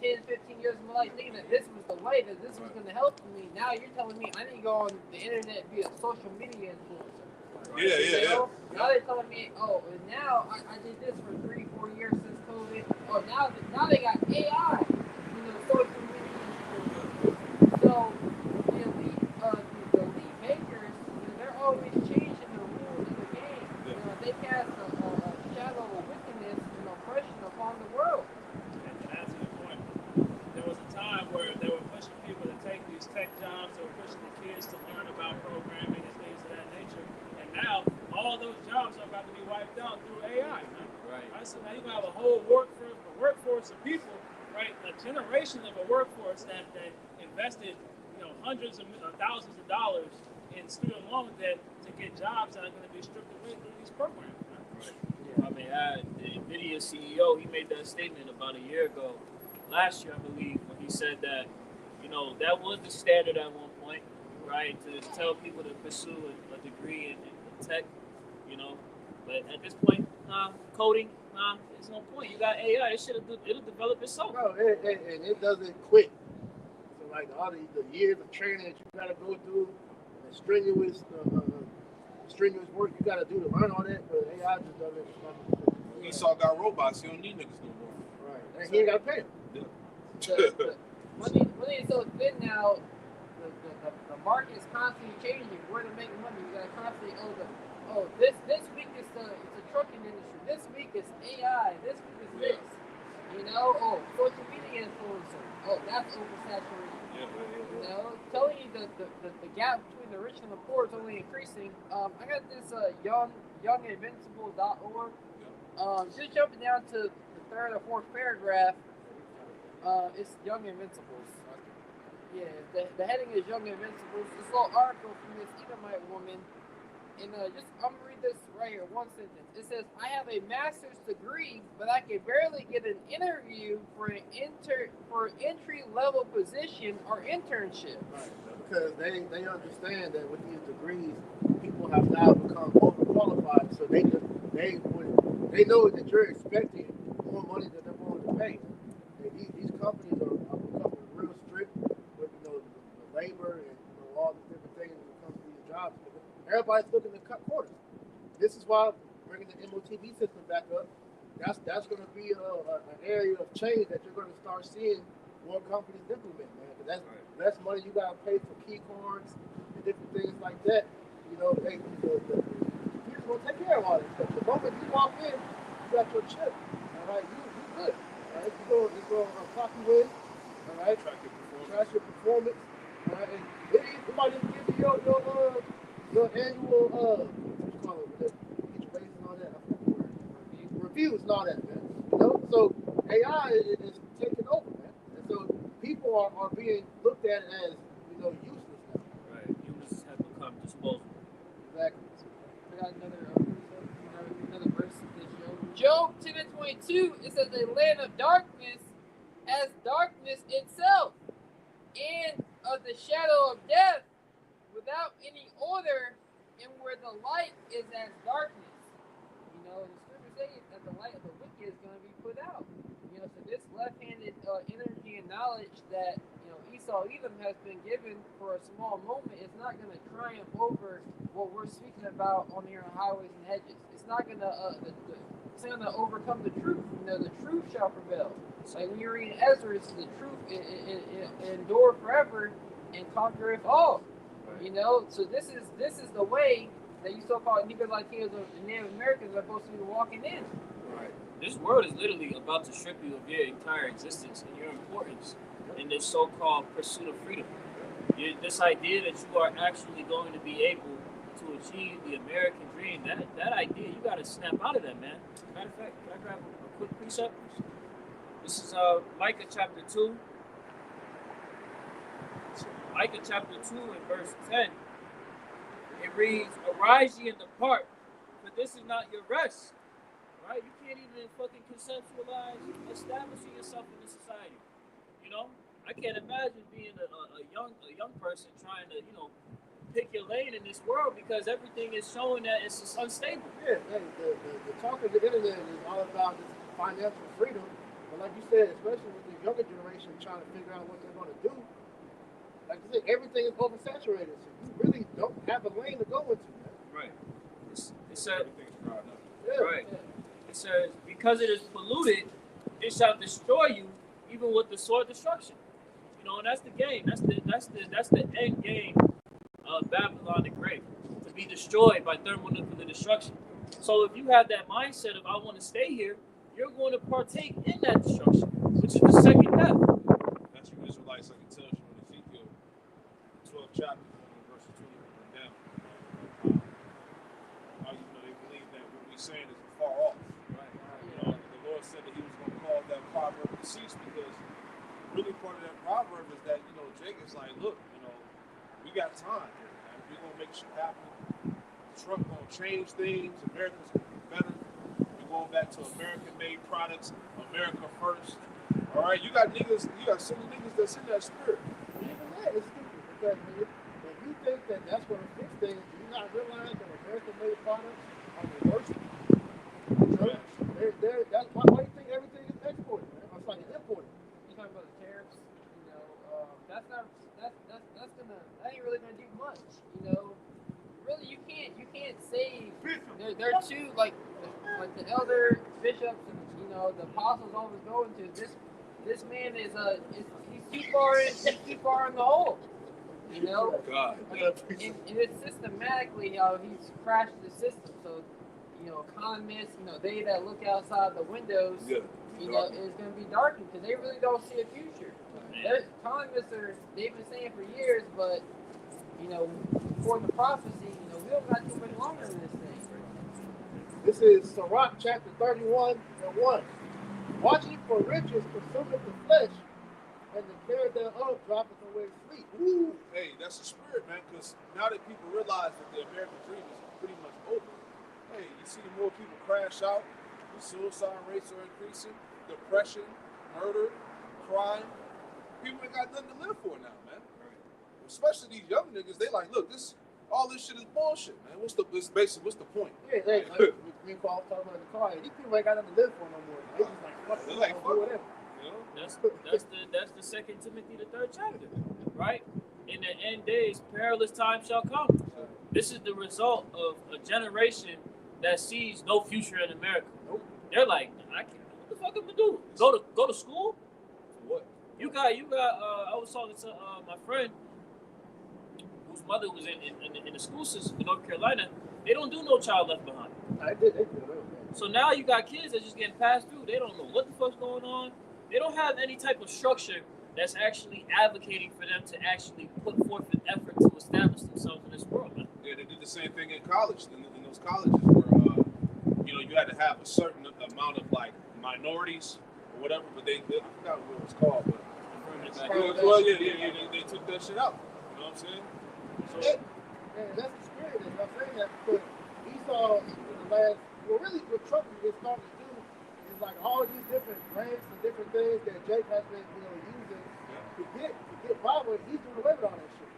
15 years of my life thinking that this was the way, that this was going to help me. Now you're telling me I need to go on the internet and be a social media influencer. Yeah. Now they're telling me, oh, and now I did this for 3-4 years since COVID. Oh, now they got AI, social media influencers. So the elite makers, they're always changing the rules of the game. They cast a shadow of wickedness and oppression upon the world. And to answer your point, there was a time where they were pushing people to take these tech jobs, they were pushing the kids to learn about programming and things of that nature. And now all those jobs are about to be wiped out through AI. Right? So now you have a whole workforce of people, right? A generation of a workforce that invested, hundreds of thousands of dollars in student loan debt to get jobs that are going to be stripped away through these programs. Right? I mean, the NVIDIA CEO, he made that statement about a year ago, last year, I believe, when he said that, that was the standard at one point, right, to tell people to pursue a degree in tech, but at this point, coding, there's no point. You got AI, it'll develop itself. No, and it doesn't quit. So like all the years of training that you got to go through, the strenuous work you got to do to learn all that, but AI just doesn't. Esau got robots. He don't need niggas no more. Right. And he ain't got to pay them. The money is so thin now. The market is constantly changing. Where to make money, you got to constantly this week it's the trucking industry. This week it's AI. This week is this. Social media influencer. Oh, that's oversaturated. Telling you the gap between the rich and the poor is only increasing. I got this younginvincible.org. Just jumping down to the third or fourth paragraph. It's Young Invincibles. Yeah, the heading is Young Invincibles. This little article from this Edomite woman, and I'm gonna read this right here, one sentence. It says, "I have a master's degree, but I can barely get an interview for an entry level position or internship." Right, because they understand that with these degrees, people have now become overqualified, so they know that you're expecting more money than they're willing to pay. These companies are becoming real strict with the labor and all the different things when it comes to these jobs. Everybody's looking to cut corners. This is why bringing the MOTB system back up, that's going to be an area of change that you're going to start seeing more companies implement, man. Because that's less money you got to pay for key cards and different things like that. The people going to take care of all this stuff. The moment you walk in, you got your chip. All right, you good. All right, it's going to clock you in. All right, track your performance. All right, and it might even give you your annual what you call it, get your raise and all that. Reviews and all that, man. So AI is taking over, man. And so people are being looked at as useless now. Right, humans have become disposable. Exactly. I got another verse of this Job 10:22. It says, "A land of darkness as darkness itself, and of the shadow of death, without any order, and where the light is as darkness." The scripture says that the light of the wicked is going to be put out. So this left-handed energy and knowledge that Esau Edom has been given for a small moment is not going to triumph over what we're speaking about on here on highways and hedges. It's not going to it's not going to overcome the truth. The truth shall prevail. Like when you read Ezra, it's the truth endure forever and conquereth all. So this is the way that you so-called Negro Latinos and Native Americans are supposed to be walking in. Right. This world is literally about to strip you of your entire existence and your importance in this so-called pursuit of freedom. This idea that you are actually going to be able to achieve the American dream, that idea, you got to snap out of that, man. Matter of fact, can I grab a quick precept? This is Micah chapter 2. Micah chapter 2 and verse 10. It reads, "Arise ye and depart, for this is not your rest." Right? You can't even fucking conceptualize establishing yourself in this society. I can't imagine being a young person trying to, pick your lane in this world because everything is showing that it's just unstable. Yeah, the talk of the internet is all about this financial freedom. But like you said, especially with the younger generation trying to figure out what they're going to do, like I said, everything is oversaturated. So you really don't have a lane to go into, man. Right. It said, Everything's dried up. Yeah, right. yeah. It says, because it is polluted, it shall destroy you, even with the sword of destruction. You know, and that's the game. That's the end game of Babylon the Great, to be destroyed by thermonuclear destruction. So if you have that mindset of I want to stay here, you're going to partake in that destruction, which is the second death. That's your Israelites, like it tells you in Ezekiel, 12 chapter, verses 20 down. How you know they believe that what we're saying is far off. Right. You know, the Lord said that He was going to cause that proverb to cease because really part of that proverb is that, you know, Jacob's like, look, you know, we got time here, man. We're going to make shit happen. Trump going to change things. America's going to be better. We're going back to American-made products. America first. All right, you got some niggas that's in that spirit. Even that is stupid because when you think that that's going to fix things, do you not realize that American-made products are the worst? That's why do you think everything is exported, man? It's like imported. You talking about the tariffs? You know, that's ain't really gonna do much. You know, really you can't save. They're too like the elder bishops and you know the apostles always go into this man is he's too far in the hole. You know, God. and it's systematically how he's crashed the system. So, you know, economists, you know, they that look outside the windows, you know, is going to be darkened because they really don't see a future. Economists they've been saying for years, but, you know, for the prophecy, you know, we don't got too much longer in this thing. This is Sirach chapter 31 and 1. Watching for riches consumeth the flesh, and the care thereof droppeth away sleep. Ooh, hey, that's the spirit, man, because now that people realize that the American dream is pretty much over, hey, you see more people crash out, the suicide rates are increasing, depression, murder, crime. People ain't got nothing to live for now, man. Especially these young niggas, they like, look, all this shit is bullshit, man. What's the point? Yeah, like me and Paul talking about the car. These people ain't got nothing to live for no more. They just like, fuck They're it, like, I'll fuck do it. whatever. You know? That's the 2 Timothy, the 3rd chapter, right? In the end days, perilous times shall come. This is the result of a generation that sees no future in America. Nope. They're like, I can't. What the fuck am I do? Go to school? What? You got. I was talking to my friend whose mother was in the school system in North Carolina. They don't do no child left behind. I did. They did. So now you got kids that just getting passed through. They don't know what the fuck's going on. They don't have any type of structure that's actually advocating for them to actually put forth an effort to establish themselves in this world, man. Yeah, they did the same thing in college. In those colleges where, you know, you had to have a certain amount of like minorities or whatever, but I forgot what it was called. But they took that shit out. You know what I'm saying? So, and that's the spirit. I'm saying that because we saw in the last, well, really, what Trump is starting to do is like all these different grants and different things that Jake has been, you know, using to get Bible. He's doing away with all that shit.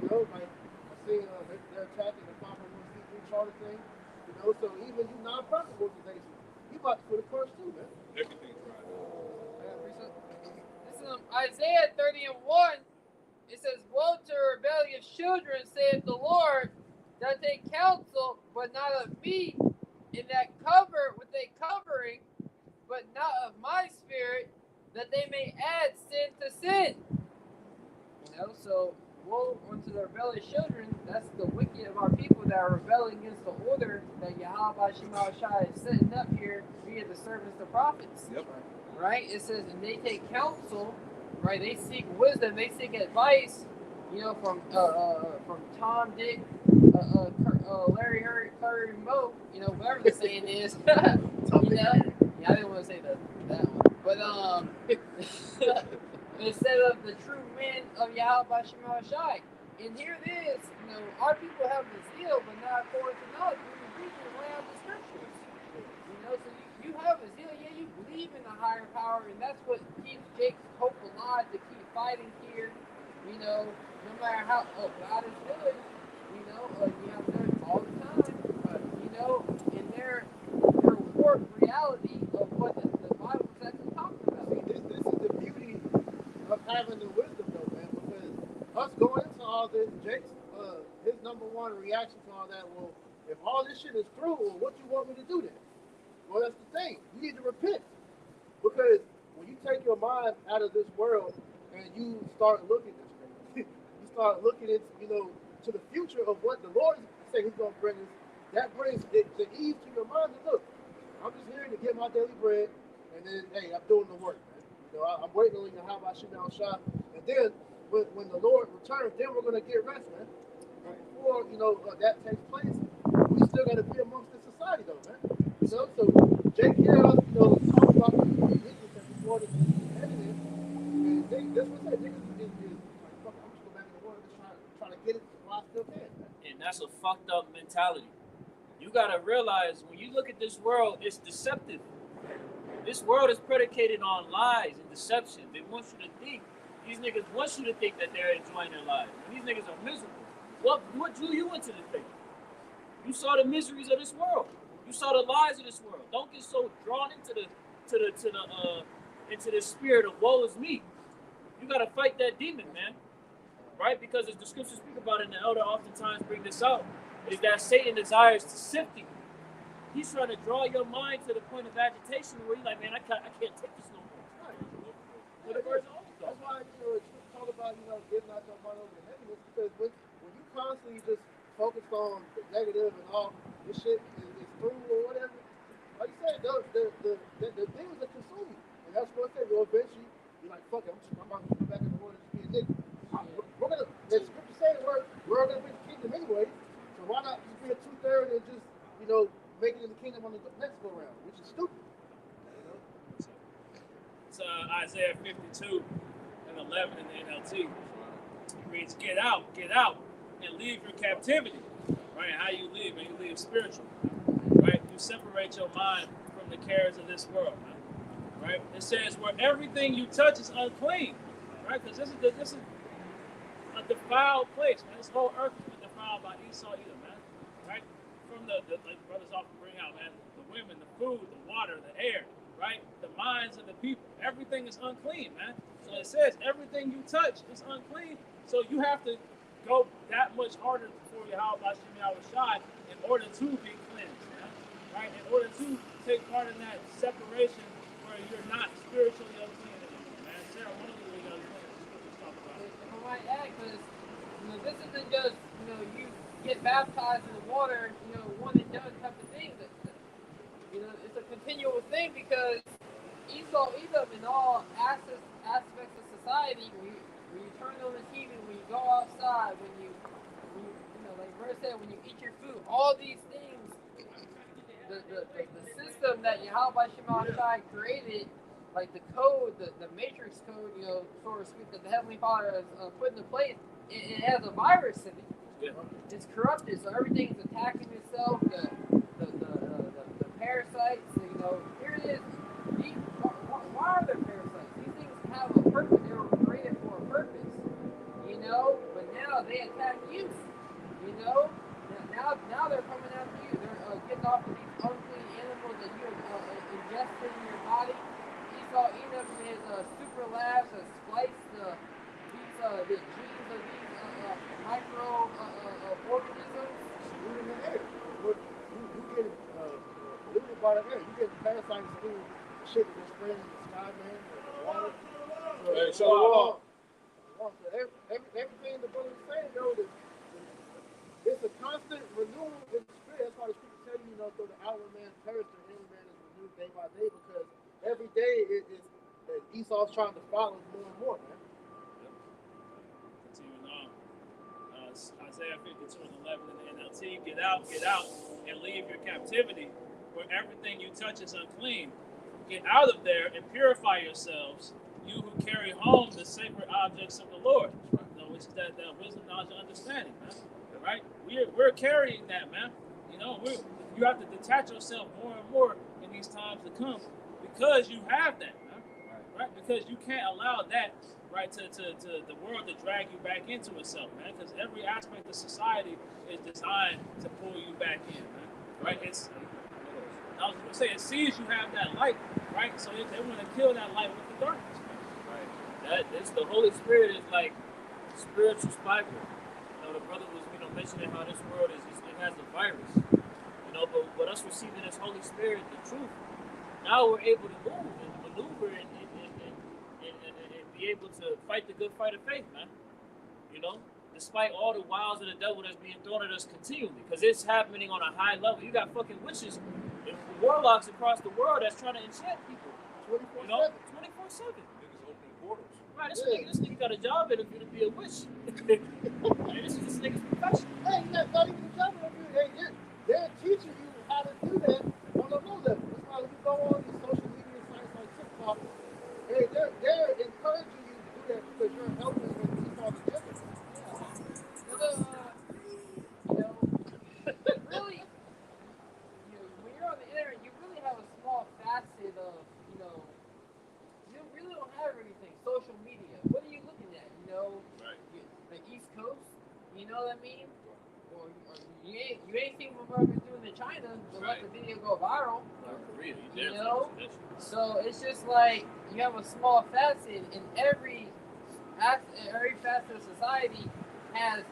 You know, like I see they're attacking the 501c3 charter thing. You know, so even you nonprofit organizations, you about to put a curse too, man. everything's right. This is Isaiah 30 and 1. It says, woe to rebellious children, saith the Lord, that take counsel, but not of me, and that cover with a covering, but not of my spirit, that they may add sin to sin. You know, so woe unto the rebellious children. That's the wicked of our people that are rebelling against the order that Yahweh Shema Shai is setting up here via the servants, the prophets. Yep. Right? It says, and they take counsel. Right, they seek wisdom, they seek advice, you know, from Tom, Dick, Larry, Curry, Mo, you know, whatever the saying is. You know, yeah, I didn't want to say that one, but instead of the true men of Yahweh Shema Shai. And here it is, you know, our people have the zeal, but not according to knowledge. We read and lay out the scriptures. You know, so you have a zeal, yeah, you believe in the higher power, and that's what keeps Jake's hope alive to keep fighting here, you know. no matter how God is good, you know, you have good all the time, you know, in their warped reality of what the Bible is actually talking about. See, this is the beauty of having the wisdom, though, man. Because us going into all this, Jake's his number one reaction to all that, well, if all this shit is true, well, what you want me to do then? Well, that's the thing. You need to repent. Because when you take your mind out of this world and you start looking this way, you start looking into, you know, to the future of what the Lord is saying He's going to bring us, that brings the ease to your mind. And look, I'm just here to get my daily bread, and then, hey, I'm doing the work, man. You know, I'm waiting on you, how about you now, shop, and then when the Lord returns, then we're going to get rest, man. But before, you know, that takes place, we still got to be amongst the society, though, man. You know, so Jake here, you know, talk about the niggas that before the evidence, and that's what I said, niggas is like, fuck, I'm just going back in the water, just trying to get it while I still can, man. And that's a fucked up mentality. You gotta realize when you look at this world, it's deceptive. This world is predicated on lies and deception. They want you to think. These niggas want you to think that they're enjoying their lives. When these niggas are miserable. What drew you into the thing? You saw the miseries of this world. You saw the lies of this world. Don't get so drawn into the spirit of woe is me. You gotta fight that demon, man. Right? Because as the scriptures speak about, and the elder oftentimes bring this out, is that Satan desires to sift you. He's trying to draw your mind to the point of agitation where you're like, man, I can't take this no more. That's why, you know, it's talk about, you know, getting out your mind over the heaviness, because when you constantly just focus on the negative and all this shit is through or whatever, like you said, the things that consume you. And that's what I said, well, eventually, you're like, fuck it, I'm about to go back in the world and just be a nigga. We're gonna, the scripture says we're gonna win the kingdom anyway, so why not just be a 2/3 and just, you know, make it in the kingdom on the next go round, which is stupid. You know? It's Isaiah 52 and 11 in the NLT. It reads, get out, and leave your captivity. Right? How you leave, and you leave spiritual. Right? You separate your mind from the cares of this world. Right? It says, where everything you touch is unclean. Right? Because this is a defiled place, man. This whole earth has been defiled by Esau, Edom, man. Right? From the like brothers often bring out, man, the women, the food, the water, the air, right? The minds of the people. Everything is unclean, man. So it says everything you touch is unclean. So you have to go that much harder before Yahweh Shai in order to be cleansed, man. Right? In order to take part in that separation where you're not spiritually unclean anymore, man. Sarah, one of the really unclean talk about it. If I might add, because you know, this isn't just, you know, you get baptized in the water, you know, one and done type of thing. You know, it's a continual thing, because Esau, Edom, in all aspects of society, when you turn on the TV, when you go outside, when you know, like Verse said, when you eat your food, all these things, the system that Yahweh Shai created, like the code, the matrix code, you know, so to speak, that the Heavenly Father has put into place, it has a virus in it. Yeah. It's corrupted, so everything's attacking itself. The parasites, you know, here it is. Why are there parasites? These things have a purpose. They were created for a purpose, you know. But now they attack you, you know. Now they're coming after you. They're getting off of these unclean animals that you ingested in your body. Esau Edom in his super labs has spliced the genes of these micro organisms. You're in the air. You get polluted by the air. You get parasites through shit that was spreading in the sky, man, the water. So everything the brother was saying, though, it's a constant renewal in the spirit. That's why the scripture tell you, you know, so the outward man perishes, the inner man is renewed day by day, because every day Esau's trying to follow more and more, man. Continuing on. Isaiah 52 and 11 in the NLT. Get out, and leave your captivity, where everything you touch is unclean. Get out of there and purify yourselves, you who carry home the sacred objects of the Lord. You know, which is that wisdom, knowledge, and understanding, man. Right? We're carrying that, man. You know, you have to detach yourself more and more in these times to come, because you have that, man. Right? Because you can't allow that right? To the world to drag you back into itself, man. Because every aspect of society is designed to pull you back in, man. Right? I was gonna say, it sees you have that light, right? So they want to kill that light with the darkness, man. Right? It's the Holy Spirit is like spiritual spyglass. The brother was, mentioning how this world it has a virus, but us receiving this Holy Spirit, the truth, now we're able to move and maneuver and be able to fight the good fight of faith, man. Despite all the wiles of the devil that's being thrown at us continually, because it's happening on a high level. You got fucking witches and warlocks across the world that's trying to enchant people, 24/7. 24/7. Niggas opening portals. Right, this nigga got a job to be a witch. Hey, this nigga's profession. Hey, not even a job. They're teaching you how to do that on a low level. That's why you go on these social media sites like TikTok. Hey, they're encouraging you to do that because you're helping them keep all the difference. Really, when you're on the internet, you really have a small facet of, you really don't have everything. Social media. What are you looking at? Right. The East Coast. You know what I mean? Or you ain't seen what America's doing in China to let the video go viral. So it's just like you have a small facet, and every facet of society has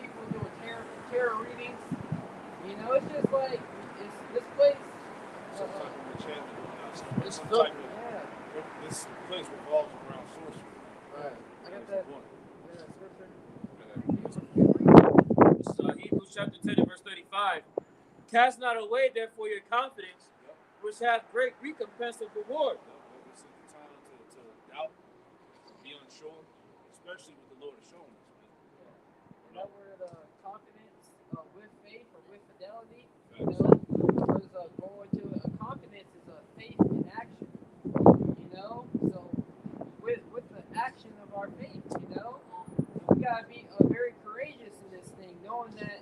people doing tarot readings. It's just like this place. Some type of enchantment. It's Some dope. type of, this place revolves around sorcery. Right. I got that. Hebrews chapter 10 and verse 35. Cast not away, therefore, your confidence, which hath great recompense of reward. This is the time to doubt, to be unsure, especially what the Lord is showing us, man. That word confidence with faith or with fidelity, Facts. was going to confidence is a faith in action. So with the action of our faith, we gotta be very courageous in this thing, knowing that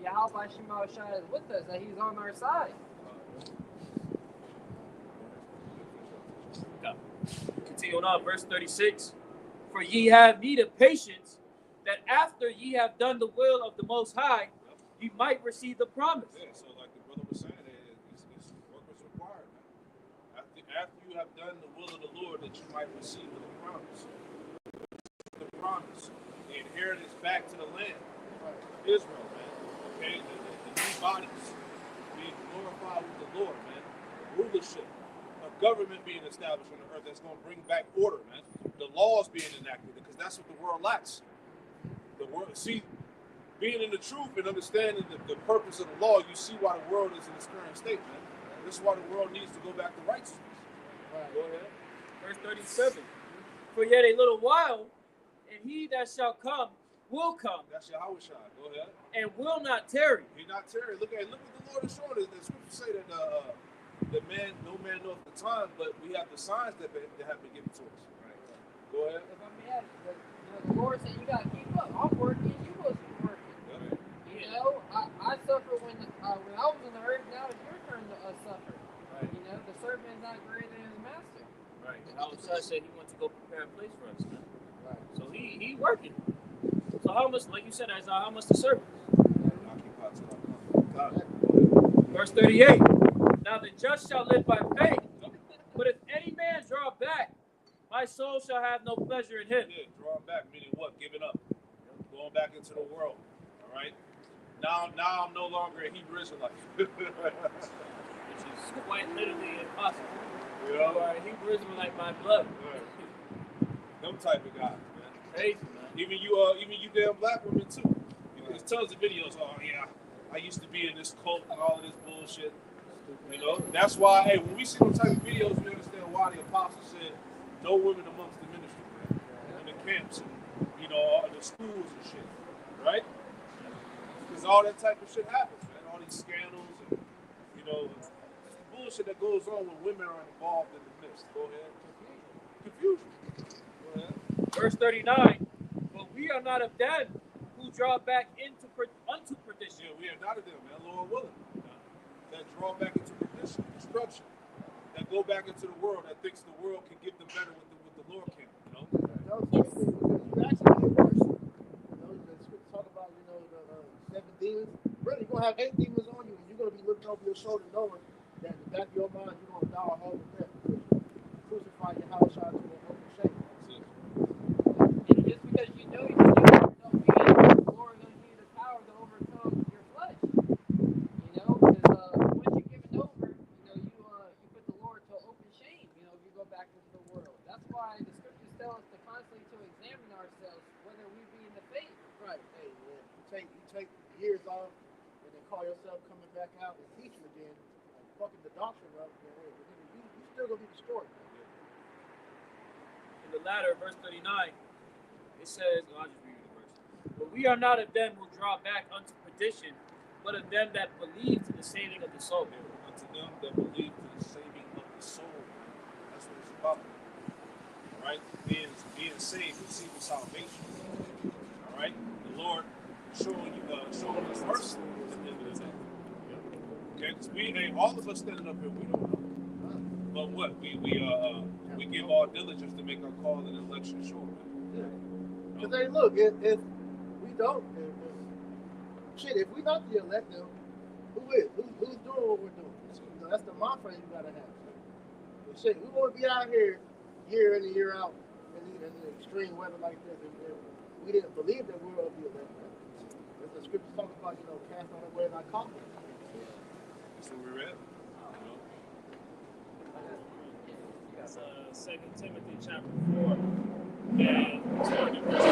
Yahweh Shema Shai is with us, that He's on our side. Continue on, verse 36. For ye have need of patience, that after ye have done the will of the Most High, ye might receive the promise. Yeah, so like the brother was saying, it's work was required, man. After you have done the will of the Lord, that you might receive the promise. The promise, the inheritance back to the land of Israel, man. Okay, the new bodies being glorified with the Lord, man. Rulership, a government being established on the earth that's going to bring back order, man. The laws being enacted, because that's what the world lacks. The world, see, being in the truth and understanding the purpose of the law, you see why the world is in its current state, man. This is why the world needs to go back to righteousness. Right. Go ahead. Verse 37. For yet a little while, and he that shall come will come, That's Yahweh Shai. Go ahead. and will not tarry. He's not tarry. Look what the Lord is showing us. The scriptures say that no man knows the time, but we have the signs that have been given to us. Right. Go ahead. If I'm mad, the Lord said you gotta keep up. I'm working, you supposed to be working. I suffer when I was on the earth. Now it's your turn to suffer. Right. The servant is not greater than his master. Right. Yahweh said he wants to go prepare a place for us, man. Right. So he working. So how much, like you said, Isaiah, how much the servant? Verse 38. Now the just shall live by faith, but if any man draw back, my soul shall have no pleasure in him. Yeah, drawing back, meaning what? Giving up. Going back into the world. All right? Now I'm no longer a Hebrew Israelite. Which is quite literally impossible. You You are a Hebrew Israelite by blood. Right. Them type of guys, man. Crazy, man. Even you damn black women too. There's tons of videos. Oh yeah, I used to be in this cult and all of this bullshit. That's why. Hey, when we see those type of videos, we understand why the apostle said no women amongst the ministry, man. In the camps and all the schools and shit, right? Because all that type of shit happens, man. All these scandals and the bullshit that goes on when women are involved in the midst. Go ahead. Confusion. Go ahead. Verse 39. But we are not of them who draw back unto perdition. Yeah, we are not of them, man. Lord willing. That draw back into perdition, destruction. That go back into the world. That thinks the world can give them better with the Lord can. have 8 demons on you, and you're going to be looking over your shoulder knowing that in the back of your mind, you're going to die a horrible death. Crucify your house out to an open shame. And just because you know you can do it, don't mean the Lord is going to give you the power to overcome your flesh. You know, because once you give it over, you put the Lord to open shame. You know, if you go back into the world. That's why the scriptures tell us to constantly to examine ourselves, whether we be in the faith. Right. Hey, man, you take years off, and then call yourself coming back out and teaching again, and fucking the doctrine up. You still gonna be destroyed. In the latter, verse 39, it says, I'll just read the verse. But we are not of them who draw back unto perdition, but of them that believe to the saving of the soul. Unto them that believe to the saving of the soul. That's what it's about. All right? Being saved, receiving salvation. All right? The Lord showing us mercy at the end of the day. Okay? Because all of us standing up here, we don't know. But what? We give all diligence to make our call and election sure. Because hey, look, if we don't, if we not the elect, then who is? Who's doing what we're doing? That's the mind frame you gotta have. But shit, we won't be out here year in and year out in the extreme weather like this, and we didn't believe that we were of the elect. As the scriptures talk about, cast on away thy confidence. That's what we read. That's 2 Timothy chapter 4, and starting at verse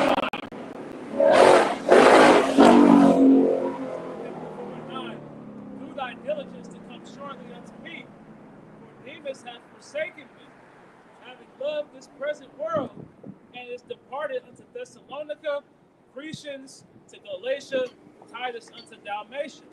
9. Do thy diligence to come shortly unto me, for Demas hath forsaken me, having loved this present world, and is departed unto Thessalonica, Crescens to Galatia, Titus unto Dalmatia.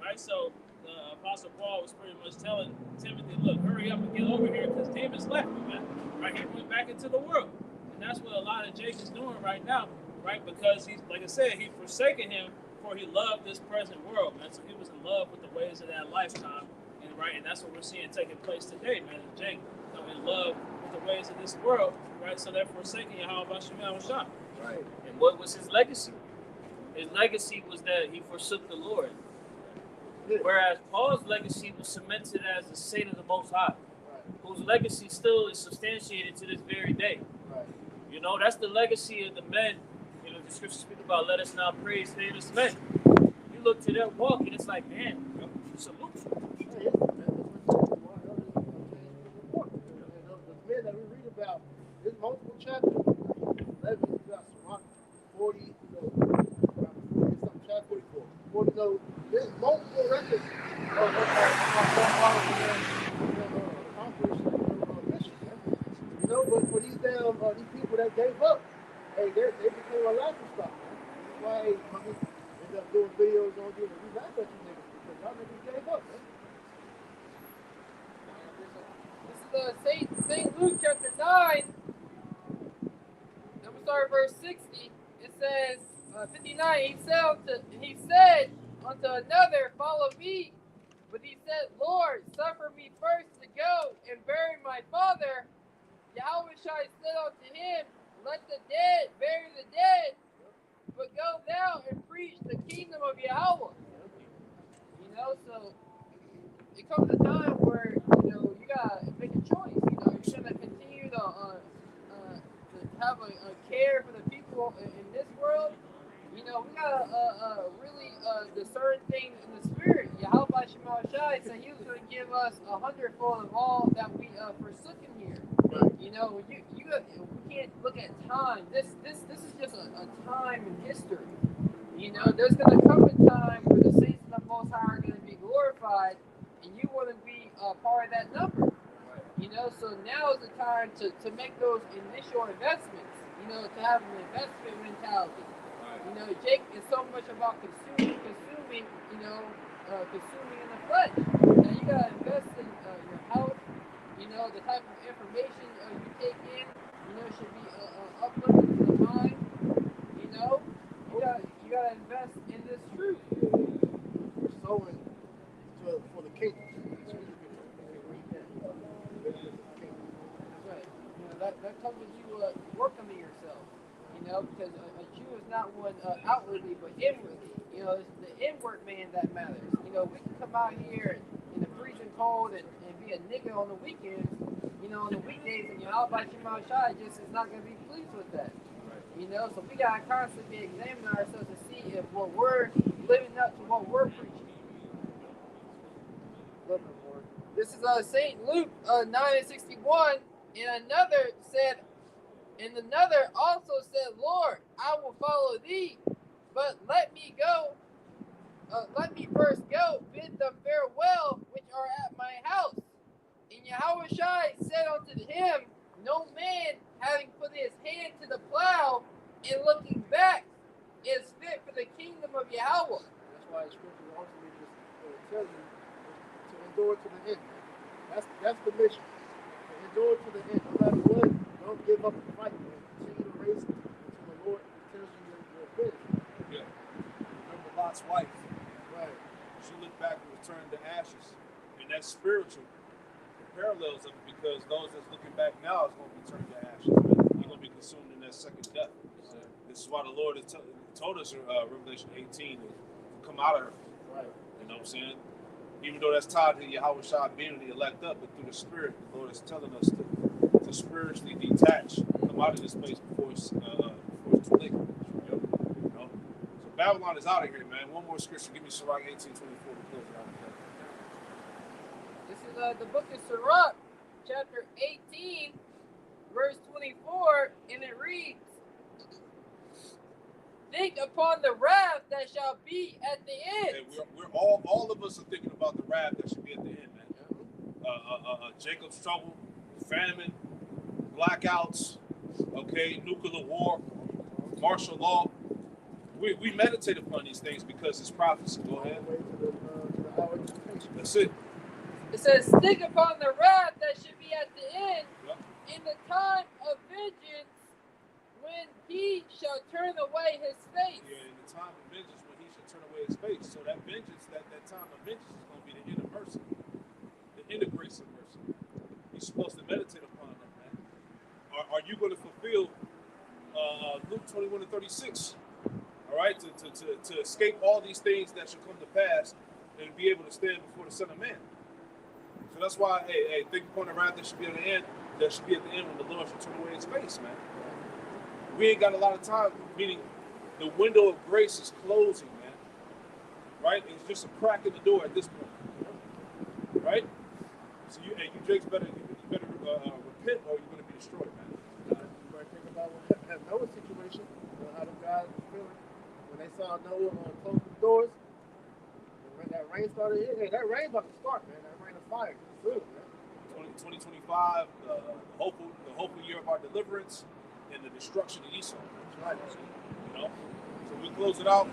Right, so the Apostle Paul was pretty much telling Timothy, look, hurry up and get over here because Demas left me, man. Right, he went back into the world. And that's what a lot of Jake is doing right now, right? Because he's, like I said, he forsaken him for he loved this present world, man. So he was in love with the ways of that lifetime. And that's what we're seeing taking place today, man. Jake in love with the ways of this world, right? So they're forsaking Yahweh Shah. Right. And what was his legacy? His legacy was that he forsook the Lord. Whereas Paul's legacy was cemented as the saint of the Most High, whose legacy still is substantiated to this very day. Right. That's the legacy of the men. The scriptures speak about, let us now praise famous men. You look to their walk, and it's like, man, salute. The men that we read about, there's multiple chapters. 11, you got 40, chapter 44. 40, there's multiple records of accomplished mission. But for these people that gave up, hey, they became a laughing stock, man. That's why we end up doing videos on you, and we laugh at you niggas because y'all niggas gave up, man. This is St. Luke chapter 9. I'm going to start at verse 60. It says, 59, he said unto another, follow me. But he said, Lord, suffer me first to go and bury my father. Yahweh said unto him, let the dead bury the dead, but go thou and preach the kingdom of Yahweh. So it comes a time where, you gotta make a choice. You're gonna continue to have a care for the people in this world. We gotta really discern things in the spirit. Yahweh Shema Shai said he was going to give us 100-fold of all that we forsook in here. We can't look at time. This is just a time in history. There's going to come a time where the saints of the Most High are going to be glorified, and you want to be a part of that number. So now is the time to make those initial investments. To have an investment mentality. Jake is so much about consuming, consuming in the flesh. Now you gotta invest in your health. The type of information you take in, should be uplifting to the mind. You gotta invest in this truth. We're sowing for the kingdom. That's right. That comes with you working on yourself. You know, because a Jew is not one outwardly but inwardly. You know, it's the inward man that matters. You know, we can come out here in the freezing cold and be a nigga on the weekends. You know, on the weekdays, and Yahweh Shema Shai just is not going to be pleased with that. You know, so we got to constantly examine ourselves to see if what we're living up to what we're preaching. This is St. Luke 9:61, and another said, and another also said, Lord, I will follow thee, but let me first go, bid them farewell, which are at my house. And Yahweh Shai said unto him, no man having put his hand to the plow and looking back is fit for the kingdom of Yahweh. That's why the scripture ultimately just tells you to endure to the end. That's the mission. To endure to the end. No matter what, don't give up the fight, man. Continue to race until the Lord tells you you're finished. Yeah. Remember Lot's wife. Right. She looked back and returned to ashes. And that's spiritual. The parallels of it, because those that's looking back now is going to be turned to ashes. They're going to be consumed in that second death. So this is why the Lord has told us in Revelation 18 to come out of her. Right. You know what I'm saying? Even though that's tied to Yahweh Shai being the elect up, but through the Spirit, the Lord is telling us to spiritually detach, come out of this place before it's too late. You know? So Babylon is out of here, man. One more scripture. Give me Sirach 18:24 to close it out. This is the book of Sirach, chapter 18, verse 24, and it reads, think upon the wrath that shall be at the end. Okay, we're all of us are thinking about the wrath that should be at the end, man. Jacob's trouble, famine, blackouts, okay, nuclear war, martial law. We meditate upon these things because it's prophecy. Go ahead. That's it. It says, think upon the wrath that should be at the end, Yep. in the time of vengeance, when he shall turn away his face. Yeah, in the time of vengeance, when he shall turn away his face. So that vengeance, that time of vengeance is going to be the end of mercy, the end of grace and mercy. You're supposed to meditate upon that, man. Are you going to fulfill Luke 21:36? All right, to escape all these things that should come to pass and be able to stand before the Son of Man. So that's why, hey, think upon the wrath that should be at the end. That should be at the end when the Lord should turn away his face, man. We ain't got a lot of time, meaning the window of grace is closing, man. Right? It's just a crack in the door at this point. Right? So you Jakes, better repent or you're going to be destroyed, man. You better think about what Noah's situation, how the guys were feeling when they saw Noah close the doors. And when that rain started hitting, hey, that rain about to start, man. That rain of fire. It's good, man. 2025, the hopeful year of our deliverance and the destruction of Esau. That's right. You know? So we close it out.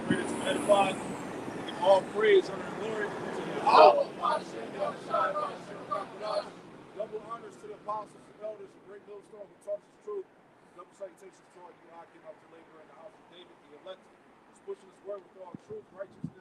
Pray that you edify. Give all praise, honor, and glory to Yahweh. Double honors to the apostles and elders, the great millstone who taught us the truth. Double salutations to all you who came out to labor in the house of David, the elect, who's pushing his word with all truth, righteousness,